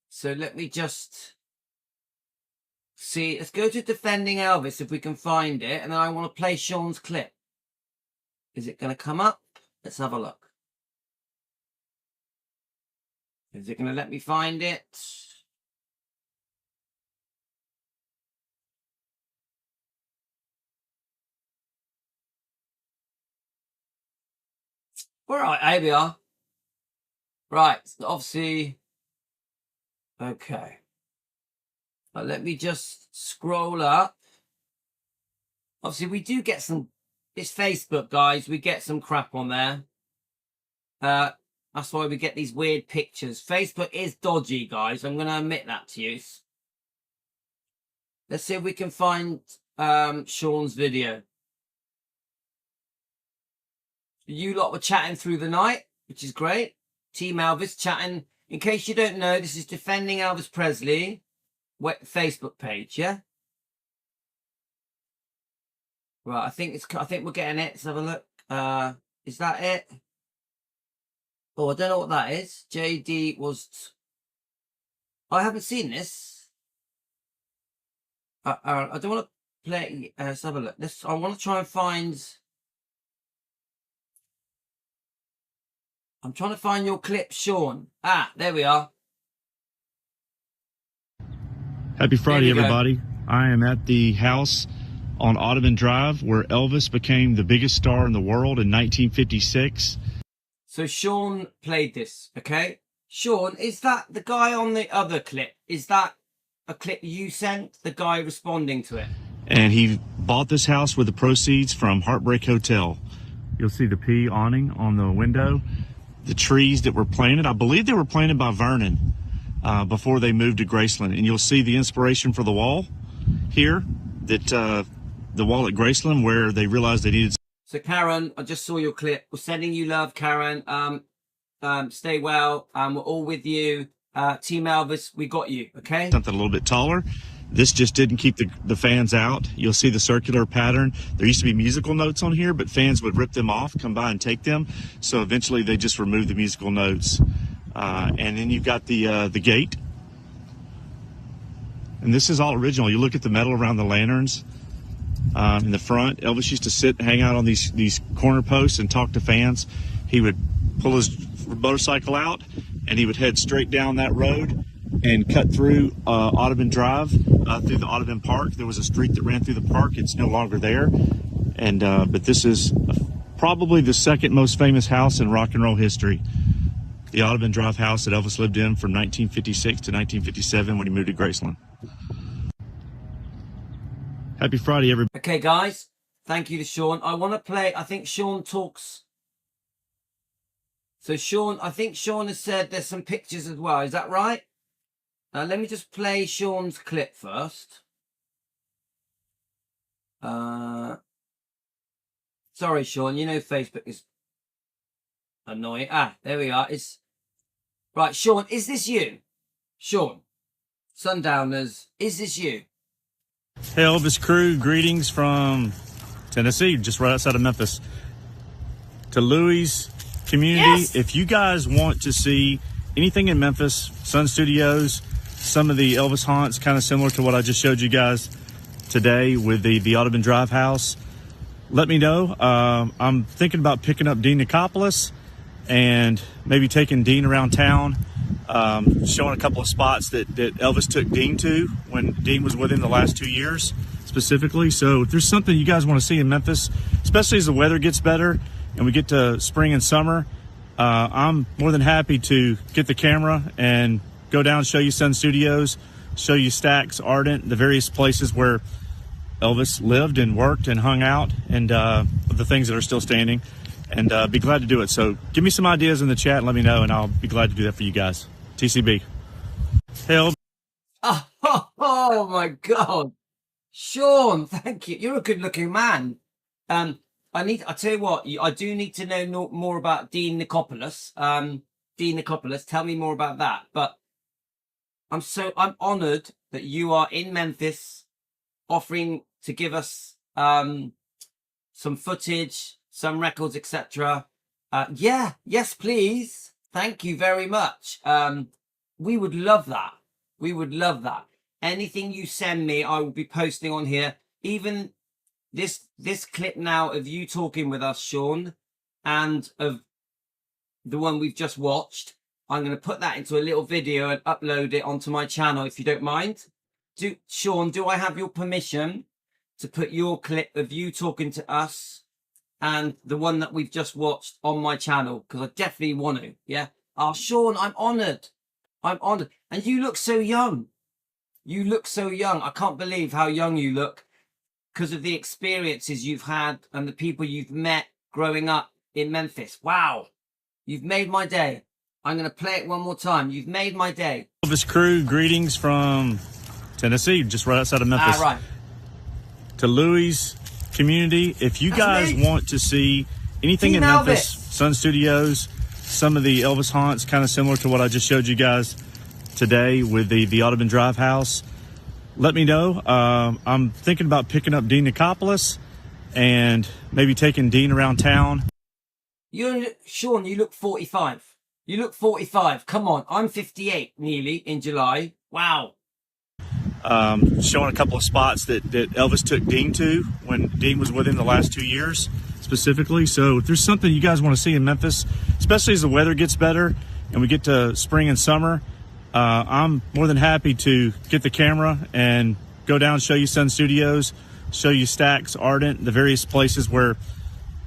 So let me just see. Let's go to Defending Elvis if we can find it, and then I want to play Sean's clip. Is it going to come up? Let's have a look. Is it going to let me find it? All right, here we are. Right, obviously. Okay. But let me just scroll up. Obviously, we do get some. It's Facebook, guys. We get some crap on there. That's why we get these weird pictures. Facebook is dodgy, guys. I'm going to admit that to you. Let's see if we can find Sean's video. You lot were chatting through the night, which is great. Team Elvis chatting. In case you don't know, this is Defending Elvis Presley Facebook page, yeah? Right, I think we're getting it. Let's have a look. Is that it? Oh, I don't know what that is. JD was. I haven't seen this. I don't want to play. Let's have a look. I want to try and find. I'm trying to find your clip, Sean. Ah, there we are.
Happy Friday, everybody. I am at the house on Audubon Drive where Elvis became the biggest star in the world in 1956.
So Sean played this, okay? Sean, is that the guy on the other clip? Is that a clip you sent? The guy responding to it?
And he bought this house with the proceeds from Heartbreak Hotel. You'll see the P awning on the window. The trees that were planted, I believe they were planted by Vernon before they moved to Graceland. And you'll see the inspiration for the wall here, that the wall at Graceland where they realized they needed.
So Karen, I just saw your clip. We're sending you love, Karen. Stay well. We're all with you. Team Elvis, we got you, okay?
Something a little bit taller. This just didn't keep the fans out. You'll see the circular pattern. There used to be musical notes on here, but fans would rip them off, come by and take them. So eventually they just removed the musical notes. And then you've got the gate. And this is all original. You look at the metal around the lanterns in the front. Elvis used to sit and hang out on these corner posts and talk to fans. He would pull his motorcycle out and he would head straight down that road and cut through Audubon Drive, through the Audubon Park. There was a street that ran through the park. It's no longer there. And but this is probably the second most famous house in rock and roll history. The Audubon Drive house that Elvis lived in from 1956 to 1957 when he moved to Graceland. Happy Friday, everybody.
Okay, guys. Thank you to Sean. I want to play, I think Sean talks. So Sean, I think Sean has said there's some pictures as well. Is that right? Let me just play Sean's clip first. Sorry, Sean. You know Facebook is annoying. Ah, there we are. It's right, Sean. Is this you, Sean? Sundowners, is this you?
Hey, Elvis crew, greetings from Tennessee, just right outside of Memphis. To Louis community,
Yes!
if you guys want to see anything in Memphis, Sun Studios, some of the Elvis haunts, kind of similar to what I just showed you guys today with the Audubon Drive house, let me know. I'm thinking about picking up Dean Nicopolis and maybe taking Dean around town, showing a couple of spots that Elvis took Dean to when Dean was with him the last 2 years specifically. So if there's something you guys want to see in Memphis, especially as the weather gets better and we get to spring and summer, I'm more than happy to get the camera and go down, show you Sun Studios, show you Stax, Ardent, the various places where Elvis lived and worked and hung out, and the things that are still standing, and be glad to do it. So give me some ideas in the chat and let me know, and I'll be glad to do that for you guys. TCB. Hey, Elvis.
Oh my God, Sean, thank you. You're a good-looking man. I tell you what, I do need to know more about Dean Nicopolis. Dean Nicopolis, tell me more about that. But I'm honoured that you are in Memphis, offering to give us some footage, some records, etc. Yes, please. Thank you very much. We would love that. We would love that. Anything you send me, I will be posting on here. Even this clip now of you talking with us, Sean, and of the one we've just watched, I'm going to put that into a little video and upload it onto my channel, if you don't mind. Sean, do I have your permission to put your clip of you talking to us and the one that we've just watched on my channel? Because I definitely want to, yeah? Oh, Sean, I'm honoured. I'm honoured. And you look so young. You look so young. I can't believe how young you look because of the experiences you've had and the people you've met growing up in Memphis. Wow. You've made my day. I'm going to play it one more time. You've made my day.
Elvis crew, greetings from Tennessee, just right outside of Memphis.
Right.
To Louis community, if you guys want to see anything
Team
in Memphis,
Elvis.
Sun Studios, some of the Elvis haunts, kind of similar to what I just showed you guys today with the Audubon Drive house, let me know. I'm thinking about picking up Dean Nicopolis and maybe taking Dean around town.
Sean, you look 45. You look 45. Come on. I'm 58 nearly in July. Wow.
Showing a couple of spots that Elvis took Dean to when Dean was with him the last 2 years specifically. So if there's something you guys want to see in Memphis, especially as the weather gets better and we get to spring and summer, I'm more than happy to get the camera and go down, show you Sun Studios, show you Stax, Ardent, the various places where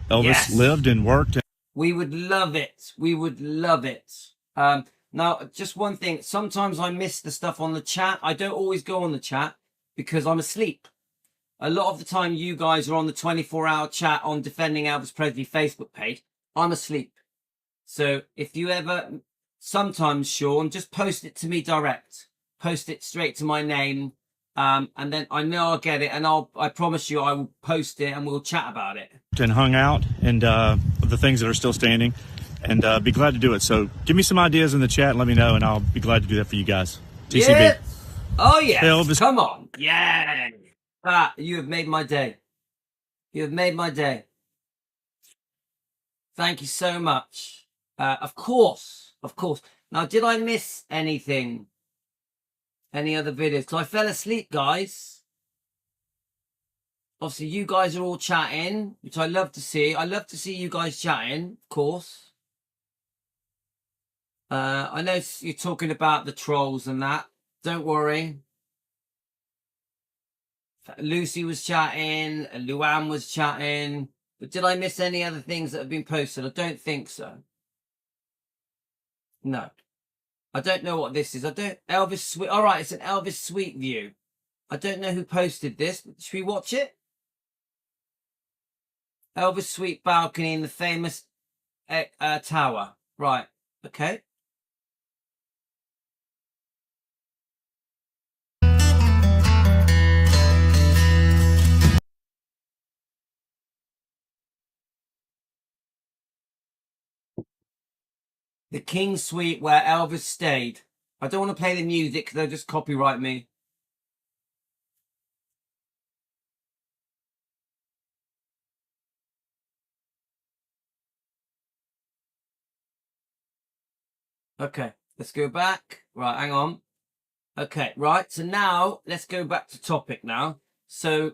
Elvis lived and worked.
We would love it. We would love it. Now, just one thing. Sometimes I miss the stuff on the chat. I don't always go on the chat because I'm asleep. A lot of the time, you guys are on the 24-hour chat on Defending Elvis Presley Facebook page. I'm asleep. So if you ever, sometimes, Sean, just post it to me direct. Post it straight to my name. And then I know I'll get it. And I promise you I will post it and we'll chat about it.
And hung out and the things that are still standing, and be glad to do it. So give me some ideas in the chat and let me know, and I'll be glad to do that for you guys. TCB.
Yeah. Oh, yes.
Hey, Elvis.
Come on. Yeah. You have made my day. You have made my day. Thank you so much. Of course. Of course. Now, did I miss anything? Any other videos? Because I fell asleep, guys. Obviously, you guys are all chatting, which I love to see. I love to see you guys chatting, of course. I know you're talking about the trolls and that. Don't worry. Lucy was chatting, Luann was chatting. But did I miss any other things that have been posted? I don't think so. No. I don't know what this is. Elvis Sweet. All right, it's an Elvis Sweet view. I don't know who posted this, but should we watch it? Elvis Sweet balcony in the famous tower. Right. Okay. The King Suite where Elvis stayed. I don't want to play the music because they'll just copyright me. Okay, let's go back. Right, hang on. Okay, right. So now let's go back to topic now. So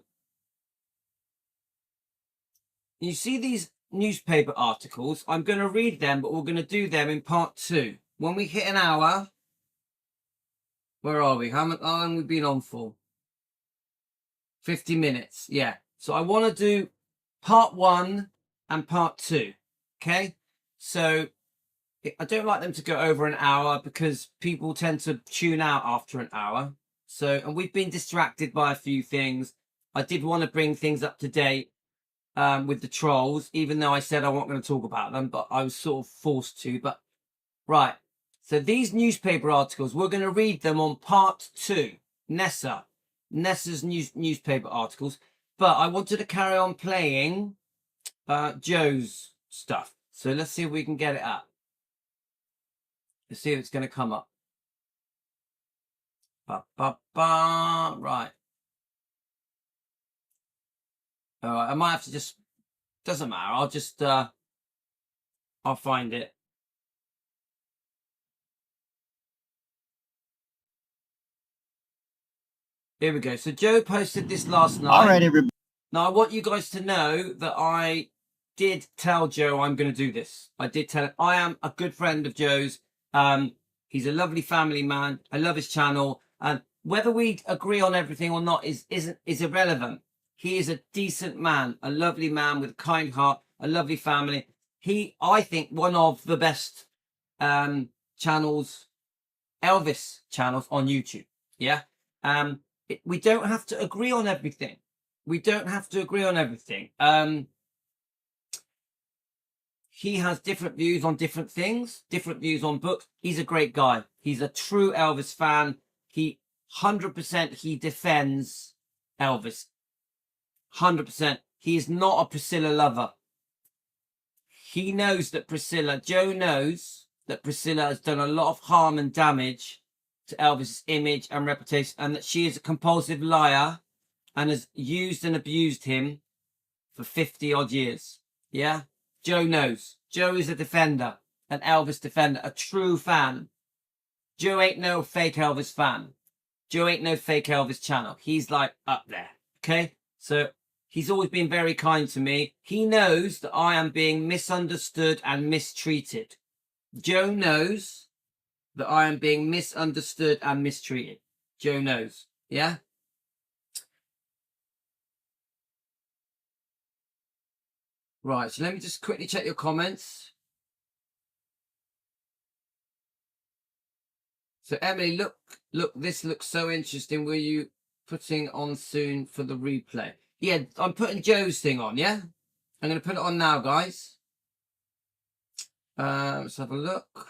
you see these newspaper articles. I'm going to read them, but we're going to do them in part 2. When we hit an hour, where are we? How long have we been on for? 50 minutes. Yeah. So I want to do part 1 and part 2. Okay. So I don't like them to go over an hour because people tend to tune out after an hour. So, and we've been distracted by a few things. I did want to bring things up to date with the trolls, even though I said I wasn't going to talk about them, but I was sort of forced to. But right. So these newspaper articles, we're going to read them on part 2. Nessa's newspaper articles. But I wanted to carry on playing Joe's stuff. So let's see if we can get it up. Let's see if it's going to come up. Right. All right. I might have to just... Doesn't matter. I'll just... I'll find it. Here we go. So Joe posted this last night.
All right, everybody.
Now, I want you guys to know that I did tell Joe I'm going to do this. I did tell him. I am a good friend of Joe's. He's a lovely family man. I love his channel. And whether we agree on everything or not is irrelevant. He is a decent man, a lovely man with a kind heart, a lovely family. I think, one of the best channels, Elvis channels on YouTube. Yeah. We don't have to agree on everything. We don't have to agree on everything. He has different views on different things, different views on books. He's a great guy. He's a true Elvis fan. 100% he defends Elvis. 100%. He is not a Priscilla lover. He knows that Joe knows that Priscilla has done a lot of harm and damage to Elvis' image and reputation, and that she is a compulsive liar and has used and abused him for 50 odd years. Yeah? Joe knows. Joe is a defender, an Elvis defender, a true fan. Joe ain't no fake Elvis fan. Joe ain't no fake Elvis channel. He's like up there. Okay? So he's always been very kind to me. He knows that I am being misunderstood and mistreated. Joe knows that I am being misunderstood and mistreated. Joe knows. Yeah? Right, so let me just quickly check your comments. So Emily, look, this looks so interesting. Were you putting on soon for the replay? Yeah, I'm putting Joe's thing on, yeah? I'm going to put it on now, guys. Let's have a look.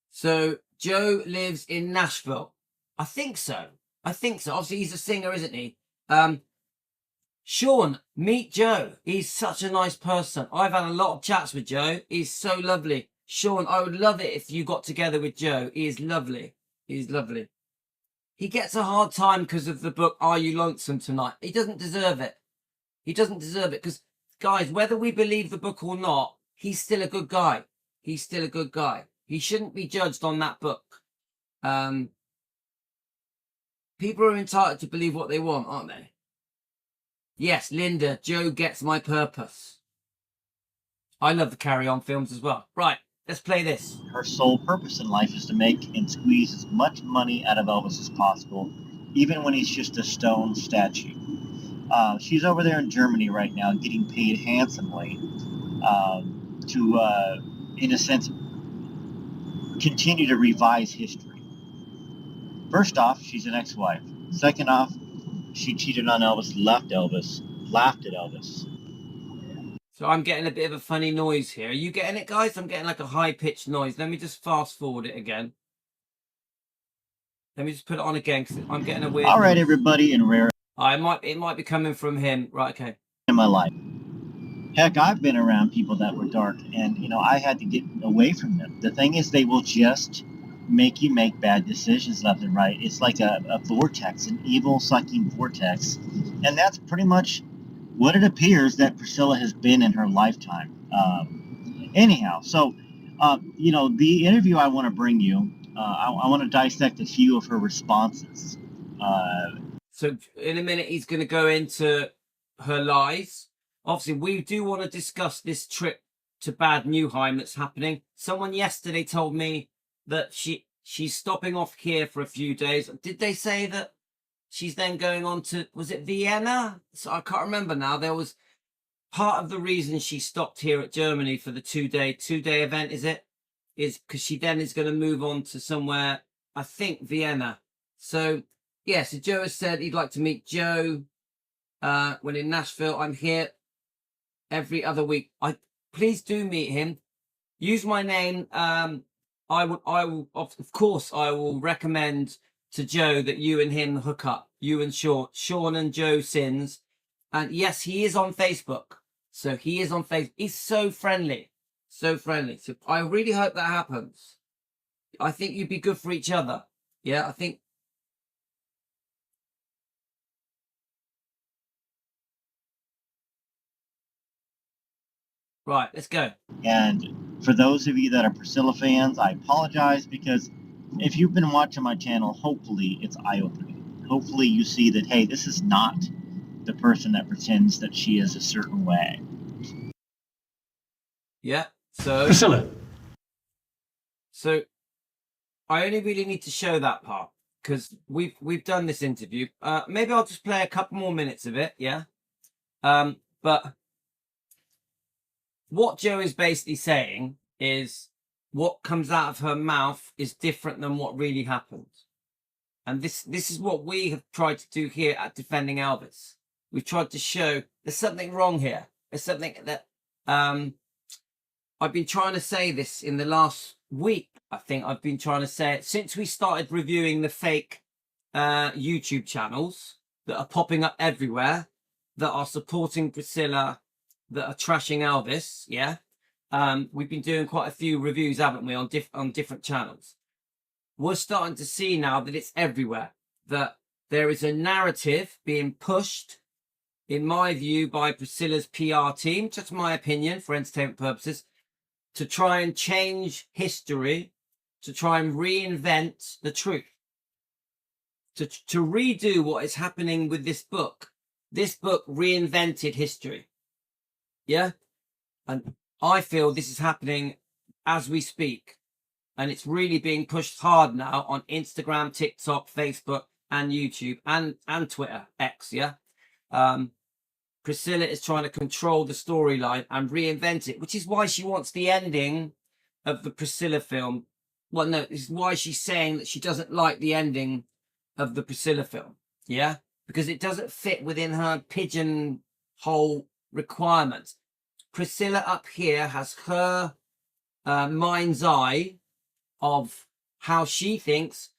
So Joe lives in Nashville. I think so. Obviously, he's a singer, isn't he? Sean, meet Joe. He's such a nice person. I've had a lot of chats with Joe. He's so lovely. Sean, I would love it if you got together with Joe. He is lovely. He's lovely. He gets a hard time because of the book, Are You Lonesome Tonight? He doesn't deserve it. He doesn't deserve it because, guys, whether we believe the book or not, he's still a good guy. He's still a good guy. He shouldn't be judged on that book. People are entitled to believe what they want, aren't they? Yes, Linda, Joe gets my purpose. I love the Carry On films as well. Right, let's play this.
Her sole purpose in life is to make and squeeze as much money out of Elvis as possible, even when he's just a stone statue. She's over there in Germany right now getting paid handsomely to, in a sense, continue to revise history. First off, she's an ex-wife. Second off, she cheated on Elvis, laughed at Elvis.
So I'm getting a bit of a funny noise here. Are you getting it, guys? I'm getting like a high-pitched noise. Let me just fast forward it again. Let me just put it on again because I'm getting a weird
All right,
noise.
everybody, in rare
It might be coming from him. Right, okay.
in my life. Heck, I've been around people that were dark, and I had to get away from them. The thing is, they will just make you make bad decisions left and right. It's like a vortex, an evil sucking vortex, and that's pretty much what it appears that Priscilla has been in her lifetime. Anyhow, so the interview I want to bring you, I want to dissect a few of her responses.
So in a minute, he's going to go into her lies. Obviously, we do want to discuss this trip to Bad Newheim that's happening. Someone yesterday told me that she's stopping off here for a few days. Did they say that she's then going on to, was it Vienna? So I can't remember now. There was part of the reason she stopped here at Germany for the two-day event, is because she then is going to move on to somewhere, I think Vienna. So yeah, so Joe has said he'd like to meet Joe when in Nashville. I'm here every other week. Please do meet him. Use my name. I will of course I will recommend to Joe that you and him hook up. You and Sean and Joe Sins. And yes, he is on Facebook. So he is on Facebook. He's so friendly. So friendly. So I really hope that happens. I think you'd be good for each other. Yeah, I think. Right, let's go.
And for those of you that are Priscilla fans, I apologize, because if you've been watching my channel, hopefully it's eye-opening. Hopefully you see that, hey, this is not the person that pretends that she is a certain way.
Yeah, so
Priscilla.
So I only really need to show that part because we've done this interview. Maybe I'll just play a couple more minutes of it, yeah. But what Joe is basically saying is what comes out of her mouth is different than what really happened. And this is what we have tried to do here at Defending Elvis. We've tried to show there's something wrong here. There's something that I've been trying to say this in the last week. I think I've been trying to say it since we started reviewing the fake YouTube channels that are popping up everywhere that are supporting Priscilla, that are trashing Elvis. Yeah. We've been doing quite a few reviews, haven't we, on different channels. We're starting to see now that it's everywhere, that there is a narrative being pushed, in my view, by Priscilla's PR team, just my opinion for entertainment purposes, to try and change history, to try and reinvent the truth, to redo what is happening with this book. This book reinvented history. Yeah? And I feel this is happening as we speak. And it's really being pushed hard now on Instagram, TikTok, Facebook, and YouTube, and Twitter, X, yeah? Priscilla is trying to control the storyline and reinvent it, which is why she wants the ending of the Priscilla film. Well, no, this is why she's saying that she doesn't like the ending of the Priscilla film, yeah? Because it doesn't fit within her pigeonhole requirements. Priscilla up here has her mind's eye of how she thinks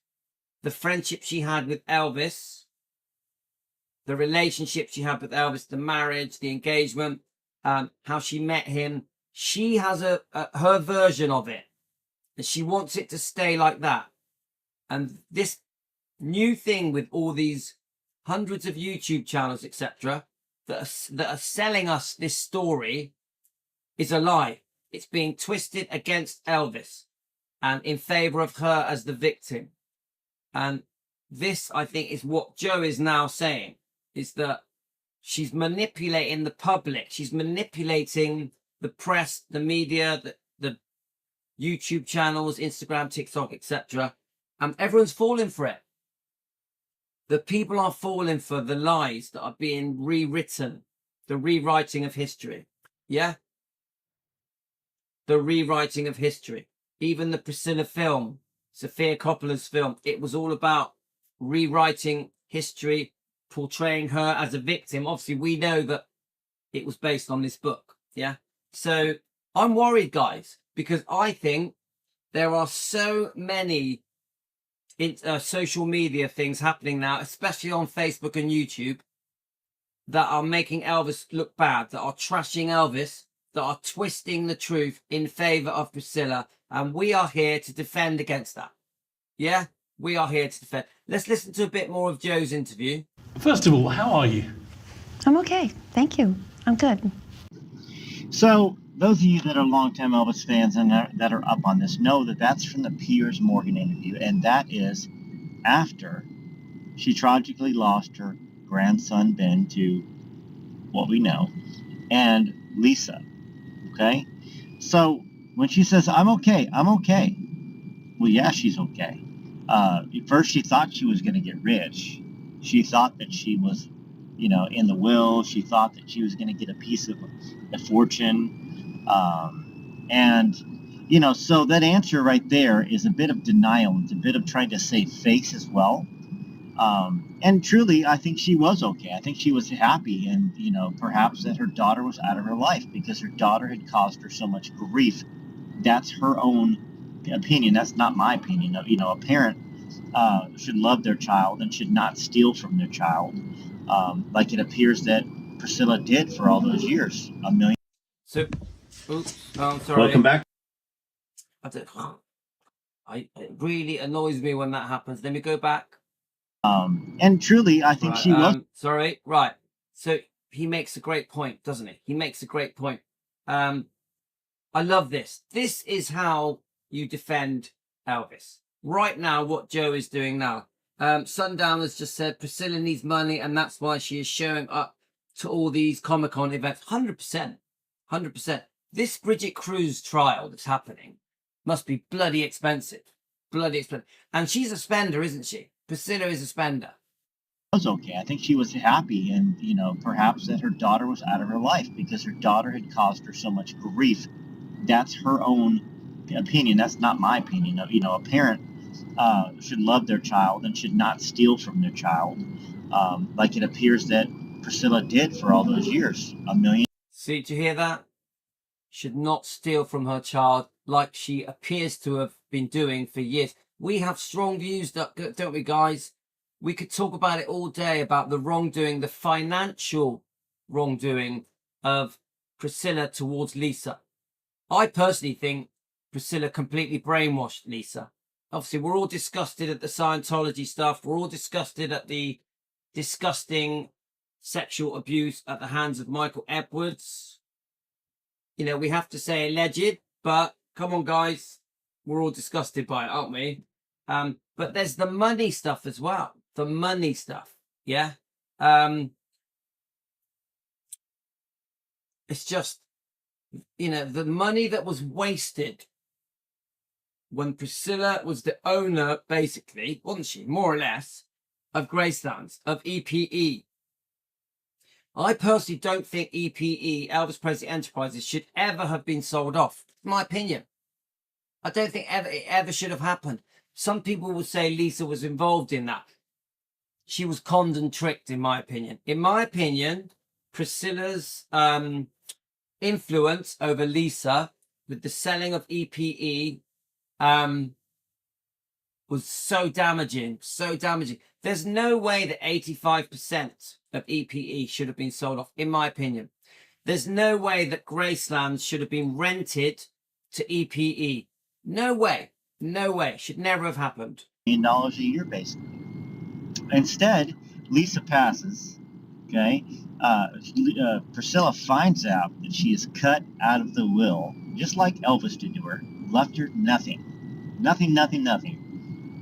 the friendship she had with Elvis, the relationship she had with Elvis, the marriage, the engagement, how she met him. She has her version of it, and she wants it to stay like that. And this new thing with all these hundreds of YouTube channels, etc., that are selling us this story is a lie. It's being twisted against Elvis and in favor of her as the victim. And this, I think, is what Joe is now saying, is that she's manipulating the public. She's manipulating the press, the media, the YouTube channels, Instagram, TikTok, etc. And everyone's falling for it. The people are falling for the lies that are being rewritten, the rewriting of history. Yeah? The rewriting of history. Even the Priscilla film, Sofia Coppola's film, it was all about rewriting history, portraying her as a victim. Obviously, we know that it was based on this book. Yeah. So I'm worried, guys, because I think there are so many social media things happening now, especially on Facebook and YouTube, that are making Elvis look bad, that are trashing Elvis, that are twisting the truth in favor of Priscilla. And we are here to defend against that. Yeah, we are here to defend. Let's listen to a bit more of Joe's interview.
First of all, how are you?
I'm okay. Thank you. I'm good.
So those of you that are longtime Elvis fans and that are up on this know that that's from the Piers Morgan interview, and that is after she tragically lost her grandson Ben to what we know, and Lisa. Okay, so when she says I'm okay, well, yeah, she's okay. At first, she thought she was going to get rich. She thought that she was, in the will. She thought that she was going to get a piece of the fortune. So that answer right there is a bit of denial. It's a bit of trying to save face as well. And truly, I think she was okay. I think she was happy, and, perhaps that her daughter was out of her life because her daughter had caused her so much grief. That's her own opinion. That's not my opinion. A parent should love their child and should not steal from their child, like it appears that Priscilla did for all those years.
So, I'm sorry.
Welcome back.
It really annoys me when that happens. Let me go back.
And truly, I think she was.
Sorry, right. So he makes a great point, doesn't he? He makes a great point. I love this. This is how you defend Elvis. Right now, what Joe is doing now. Sundown has just said Priscilla needs money, and that's why she is showing up to all these Comic-Con events. 100%. 100%. This Bridget Cruz trial that's happening must be bloody expensive. Bloody expensive. And she's a spender, isn't she? Priscilla is a spender.
Was okay. I think she was happy, and perhaps that her daughter was out of her life because her daughter had caused her so much grief. That's her own opinion. That's not my opinion. A parent should love their child and should not steal from their child, like it appears that Priscilla did for all those years.
See, do you hear that? Should not steal from her child, like she appears to have been doing for years. We have strong views, don't we, guys? We could talk about it all day, about the wrongdoing, the financial wrongdoing of Priscilla towards Lisa. I personally think Priscilla completely brainwashed Lisa. Obviously, we're all disgusted at the Scientology stuff. We're all disgusted at the disgusting sexual abuse at the hands of Michael Edwards. We have to say alleged, but come on, guys. We're all disgusted by it, aren't we? But there's the money stuff as well. The money stuff, yeah? It's just, the money that was wasted when Priscilla was the owner, basically, wasn't she? More or less, of Gracelands, of EPE. I personally don't think EPE, Elvis Presley Enterprises, should ever have been sold off. In my opinion. I don't think it ever should have happened. Some people will say Lisa was involved in that. She was conned and tricked, in my opinion. In my opinion, Priscilla's influence over Lisa with the selling of EPE was so damaging, so damaging. There's no way that 85% of EPE should have been sold off, in my opinion. There's no way that Graceland should have been rented to EPE. No way. No way. Should never have happened.
$1 million a year, basically. Instead, Lisa passes, okay? Priscilla finds out that she is cut out of the will, just like Elvis did to her. Left her nothing. Nothing.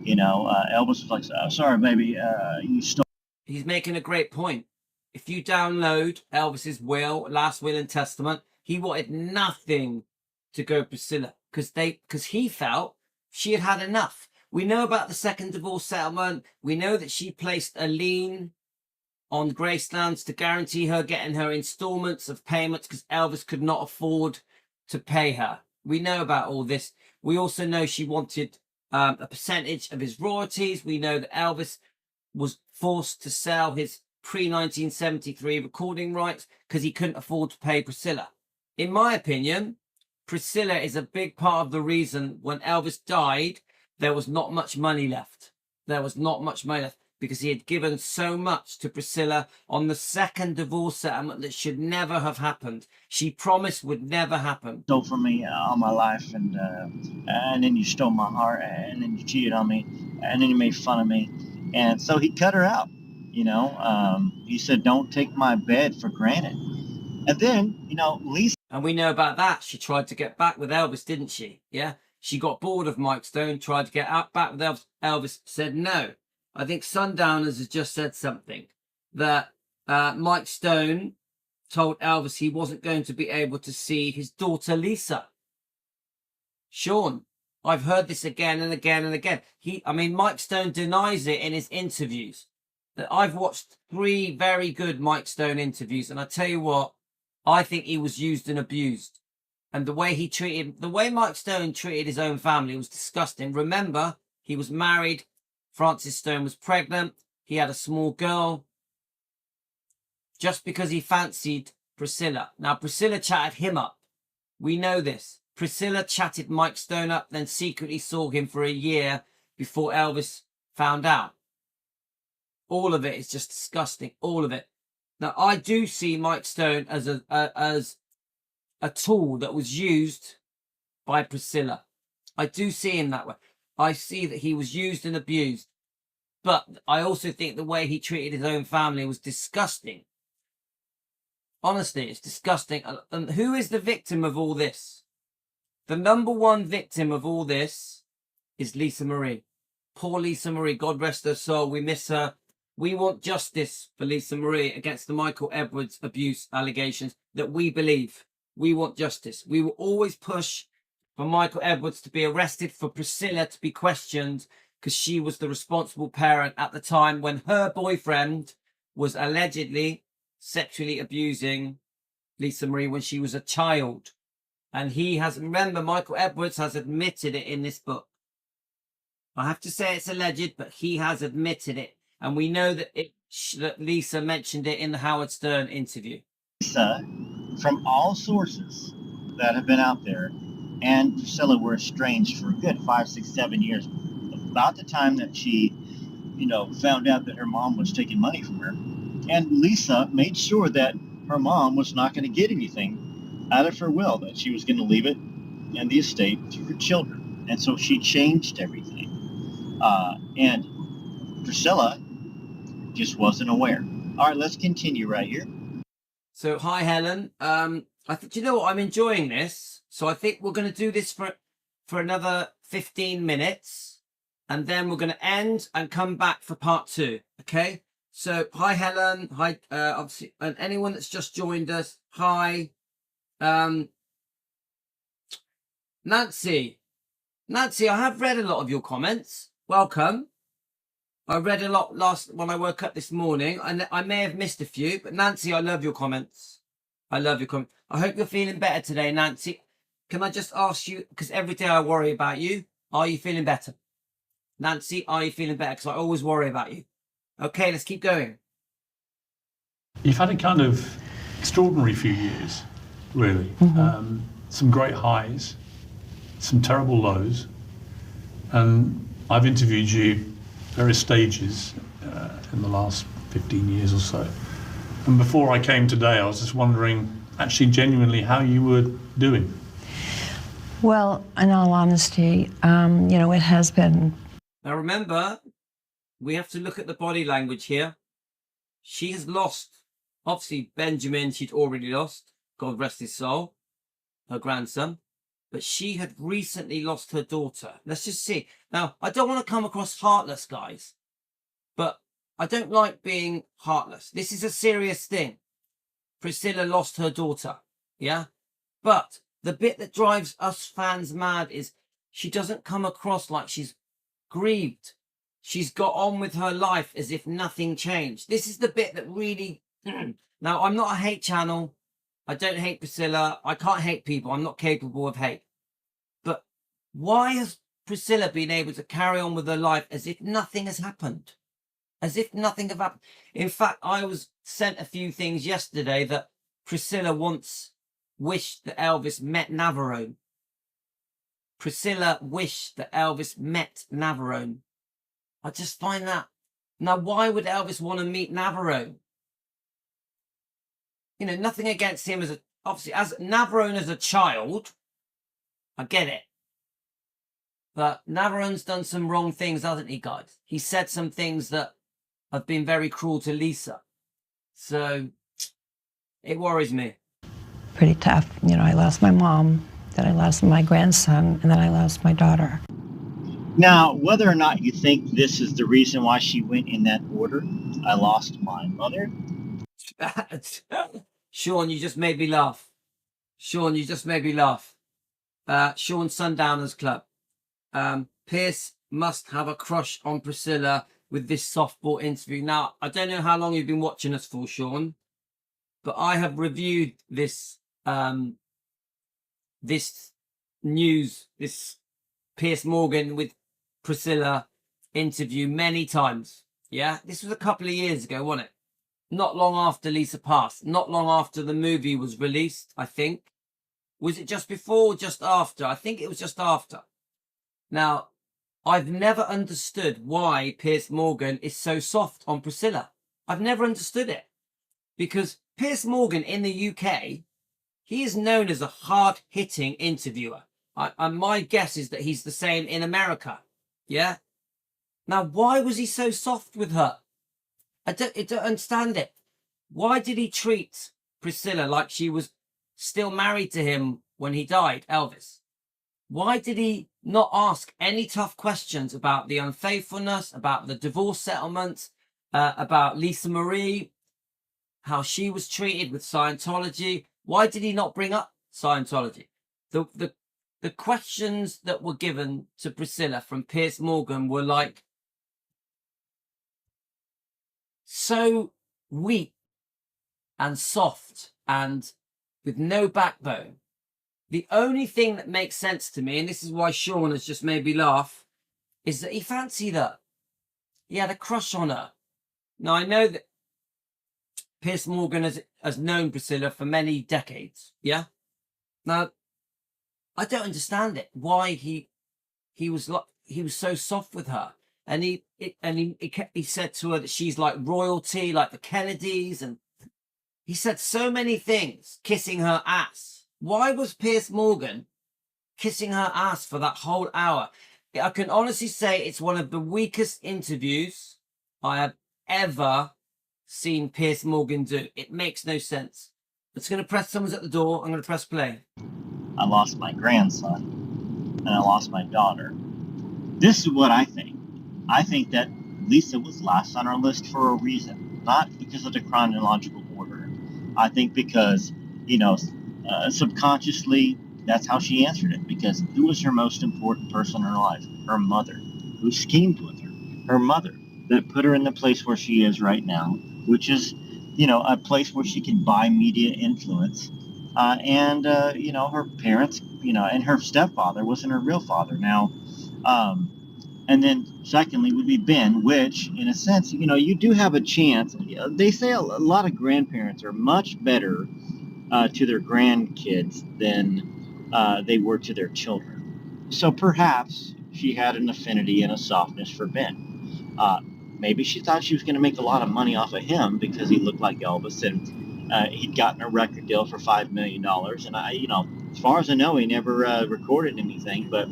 Elvis was like, oh, sorry, baby, you stole.
He's making a great point. If you download Elvis's will, last will and testament, he wanted nothing to go Priscilla because he felt she had enough. We know about the second divorce settlement. We know that she placed a lien on Gracelands to guarantee her getting her installments of payments because Elvis could not afford to pay her. We know about all this. We also know she wanted a percentage of his royalties. We know that Elvis was forced to sell his pre-1973 recording rights because he couldn't afford to pay Priscilla. In my opinion, Priscilla is a big part of the reason when Elvis died, there was not much money left. There was not much money left because he had given so much to Priscilla on the second divorce settlement that should never have happened. She promised would never happen.
Stole from me all my life, and then you stole my heart, and then you cheated on me, and then you made fun of me. And so he cut her out. He said, don't take my bed for granted. And then, Lisa.
And we know about that. She tried to get back with Elvis, didn't she? Yeah. She got bored of Mike Stone, tried to get back with Elvis. Elvis said no. I think Sundowners has just said something that Mike Stone told Elvis he wasn't going to be able to see his daughter Lisa. Sean, I've heard this again and again and again. Mike Stone denies it in his interviews. That I've watched 3 very good Mike Stone interviews, and I tell you what, I think he was used and abused. And the way Mike Stone treated his own family was disgusting. Remember, he was married. Frances Stone was pregnant. He had a small girl. Just because he fancied Priscilla. Now, Priscilla chatted him up. We know this. Priscilla chatted Mike Stone up, then secretly saw him for a year before Elvis found out. All of it is just disgusting. All of it. Now, I do see Mike Stone as a tool that was used by Priscilla. I do see him that way. I see that he was used and abused. But I also think the way he treated his own family was disgusting. Honestly, it's disgusting. And who is the victim of all this? The number one victim of all this is Lisa Marie. Poor Lisa Marie. God rest her soul. We miss her. We want justice for Lisa Marie against the Michael Edwards abuse allegations that we believe. We want justice. We will always push for Michael Edwards to be arrested, for Priscilla to be questioned, because she was the responsible parent at the time when her boyfriend was allegedly sexually abusing Lisa Marie when she was a child. And remember, Michael Edwards has admitted it in this book. I have to say it's alleged, but he has admitted it. And we know that Lisa mentioned it in the Howard Stern interview.
Lisa, from all sources that have been out there, and Priscilla were estranged for a good 5, 6, 7 years. About the time that she, found out that her mom was taking money from her. And Lisa made sure that her mom was not going to get anything out of her will, that she was going to leave it and the estate to her children. And so she changed everything. And Priscilla just wasn't aware. All right, let's continue right here.
So, hi, Helen. I think, you know what? I'm enjoying this. So I think we're going to do this for another 15 minutes. And then we're going to end and come back for part 2. Okay? So, hi, Helen. Hi, obviously, and anyone that's just joined us. Hi. Nancy. Nancy, I have read a lot of your comments. Welcome. I read a lot when I woke up this morning, and I may have missed a few, but Nancy, I love your comments. I love your comments. I hope you're feeling better today, Nancy. Can I just ask you, because every day I worry about you, are you feeling better? Nancy, are you feeling better? Because I always worry about you. Okay, let's keep going.
You've had a kind of extraordinary few years, really. Mm-hmm. Some great highs, some terrible lows. And I've interviewed you various stages in the last 15 years or so. And before I came today, I was just wondering, actually genuinely, how you were doing.
Well, in all honesty, it has been.
Now remember, we have to look at the body language here. She has lost, obviously Benjamin she'd already lost, God rest his soul, her grandson. But she had recently lost her daughter. Let's just see. Now, I don't want to come across heartless, guys. But I don't like being heartless. This is a serious thing. Priscilla lost her daughter. Yeah? But the bit that drives us fans mad is she doesn't come across like she's grieved. She's got on with her life as if nothing changed. This is the bit that really... Now, I'm not a hate channel. I don't hate Priscilla. I can't hate people. I'm not capable of hate. But why has Priscilla been able to carry on with her life as if nothing has happened? As if nothing has happened. In fact, I was sent a few things yesterday that Priscilla once wished that Elvis met Navarone. Priscilla wished that Elvis met Navarone. I just find that Now, why would Elvis want to meet Navarone? You know, nothing against him obviously as Navarone as a child. I get it. But Navarone's done some wrong things, hasn't he, guys? He said some things that have been very cruel to Lisa. So it worries me.
Pretty tough. You know, I lost my mom, then I lost my grandson, and then I lost my daughter.
Now, whether or not you think this is the reason why she went in that order, I lost my mother.
Sean, you just made me laugh. Sean, you just made me laugh. Sean Sundowners Club. Pierce must have a crush on Priscilla with this softball interview. Now, I don't know how long you've been watching us for, Sean, but I have reviewed this this news, this Piers Morgan with Priscilla interview many times. Yeah, this was a couple of years ago, wasn't it? Not long after Lisa passed, not long after the movie was released, I think. Was it just before or just after? I think it was just after. Now, I've never understood why Piers Morgan is so soft on Priscilla. I've never understood it. Because Piers Morgan in the UK, he is known as a hard-hitting interviewer. And my guess is that he's the same in America. Yeah? Now, why was he so soft with her? I don't understand it. Why did he treat Priscilla like she was still married to him when he died, Elvis? Why did he not ask any tough questions about the unfaithfulness, about the divorce settlement, about Lisa Marie, how she was treated with Scientology? Why did he not bring up Scientology? The questions that were given to Priscilla from Piers Morgan were like so weak and soft and with no backbone. The only thing that makes sense to me, and this is why Sean has just made me laugh, is that he fancied her. He had a crush on her. Now, I know that Piers Morgan has known Priscilla for many decades, yeah? Now, I don't understand it. Why he was so soft with her. And he said to her that she's like royalty, like the Kennedys, and he said so many things, kissing her ass. Why was Piers Morgan kissing her ass for that whole hour? I can honestly say it's one of the weakest interviews I have ever seen Piers Morgan do. It makes no sense. It's going to press, someone's at the door. I'm going to press play.
I lost my grandson, and I lost my daughter. This is what I think. I think that Lisa was last on our list for a reason, not because of the chronological order. I think because, subconsciously, that's how she answered it. Because who was her most important person in her life? Her mother, who schemed with her. Her mother, that put her in the place where she is right now, which is, a place where she can buy media influence. And her parents, and her stepfather wasn't her real father. Now, and then secondly would be Ben, which in a sense, you do have a chance. They say a lot of grandparents are much better to their grandkids than they were to their children. So perhaps she had an affinity and a softness for Ben. Maybe she thought she was going to make a lot of money off of him because he looked like Elvis and he'd gotten a record deal for $5 million. And as far as I know, he never recorded anything. But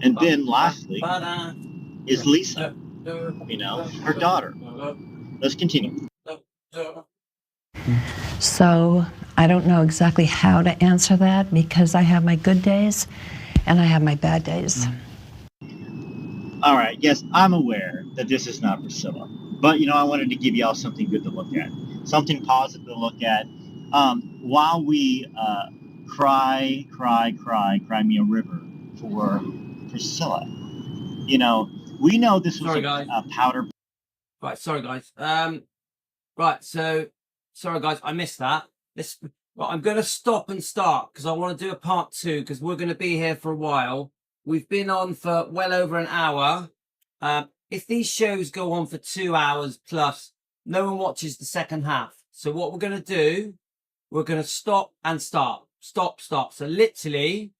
and then lastly is Lisa, her daughter. Let's continue.
So I don't know exactly how to answer that because I have my good days and I have my bad days.
All right. Yes, I'm aware that this is not Priscilla. But, I wanted to give y'all something good to look at. Something positive to look at. While we cry me a river for Priscilla, we know this was a powder.
Right, sorry, guys. Right, so, sorry, guys, I missed that. I'm going to stop and start because I want to do a part 2 because we're going to be here for a while. We've been on for well over an hour. If these shows go on for 2 hours plus, no one watches the second half. So what we're going to do, we're going to stop and start. Stop. So literally,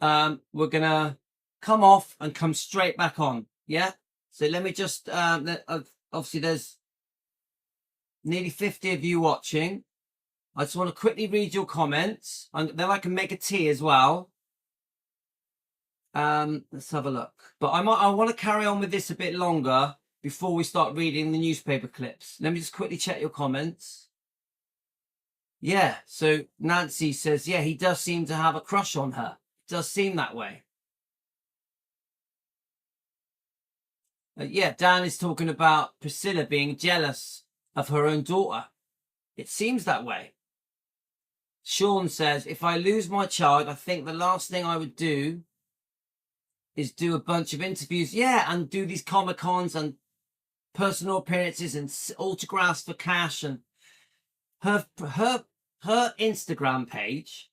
we're going to come off and come straight back on. Yeah? So let me just, obviously there's nearly 50 of you watching. I just want to quickly read your comments. And then I can make a tea as well. Let's have a look. But I want to carry on with this a bit longer before we start reading the newspaper clips. Let me just quickly check your comments. Yeah, so Nancy says, yeah, he does seem to have a crush on her. It does seem that way. Yeah, Dan is talking about Priscilla being jealous of her own daughter. It seems that way. Sean says, if I lose my child, I think the last thing I would do is do a bunch of interviews. Yeah, and do these Comic-Cons and personal appearances and autographs for cash. And her Instagram page,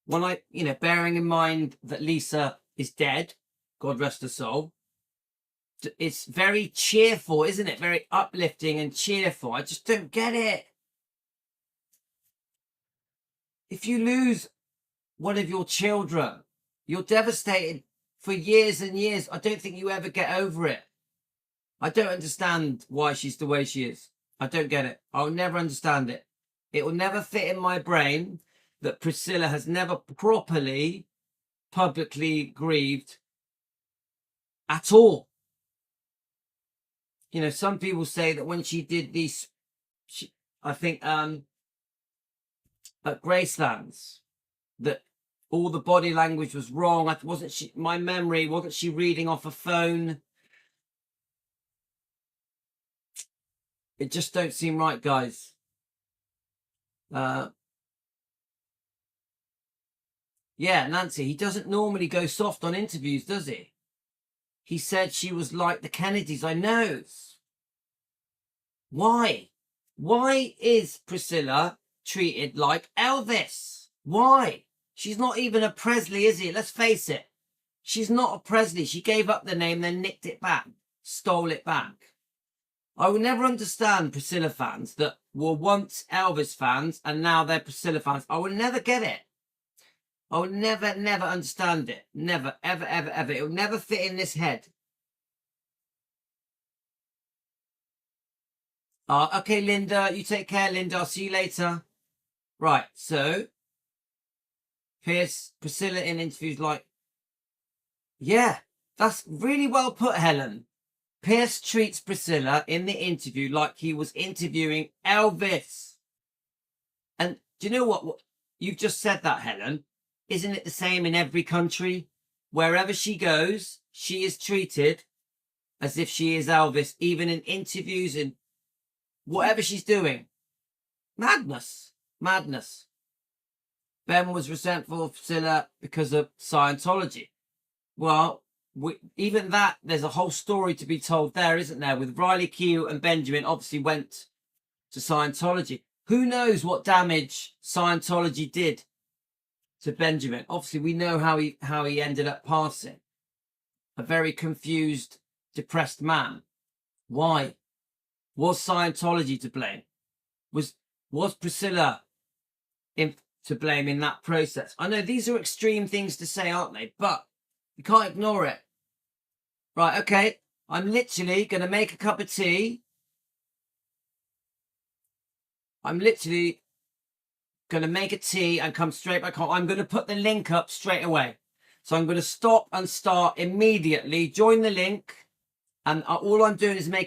when I, bearing in mind that Lisa is dead, God rest her soul, it's very cheerful, isn't it? Very uplifting and cheerful. I just don't get it. If you lose one of your children, you're devastated for years and years. I don't think you ever get over it. I don't understand why she's the way she is. I don't get it. I'll never understand it. It will never fit in my brain that Priscilla has never properly, publicly grieved at all. Some people say that when she did these, I think, at Gracelands, that all the body language was wrong. My memory, wasn't she reading off a phone? It just don't seem right, guys. Yeah, Nancy, he doesn't normally go soft on interviews, does he? He said she was like the Kennedys. I know. Why? Why is Priscilla treated like Elvis? Why? She's not even a Presley, is he? Let's face it. She's not a Presley. She gave up the name, then nicked it back, stole it back. I will never understand Priscilla fans that were once Elvis fans and now they're Priscilla fans. I will never get it. I will never understand it. Never, ever, ever, ever. It will never fit in this head. Okay, Linda. You take care, Linda. I'll see you later. Right, so Priscilla in interviews like, yeah, that's really well put, Helen. Pierce treats Priscilla in the interview like he was interviewing Elvis. And do you know what? You've just said that, Helen. Isn't it the same in every country? Wherever she goes, she is treated as if she is Elvis, even in interviews and whatever she's doing. Madness. Madness. Ben was resentful of Priscilla because of Scientology. Well, even that, there's a whole story to be told there, isn't there? With Riley Keough and Benjamin obviously went to Scientology. Who knows what damage Scientology did to Benjamin? Obviously, we know how he ended up passing. A very confused, depressed man. Why? Was Scientology to blame? Was Priscilla to blame in that process? I know these are extreme things to say, aren't they? But you can't ignore it. Right, okay. I'm literally going to make a cup of tea. I'm literally going to make a tea and come straight back home. I'm going to put the link up straight away. So I'm going to stop and start immediately. Join the link. And all I'm doing is making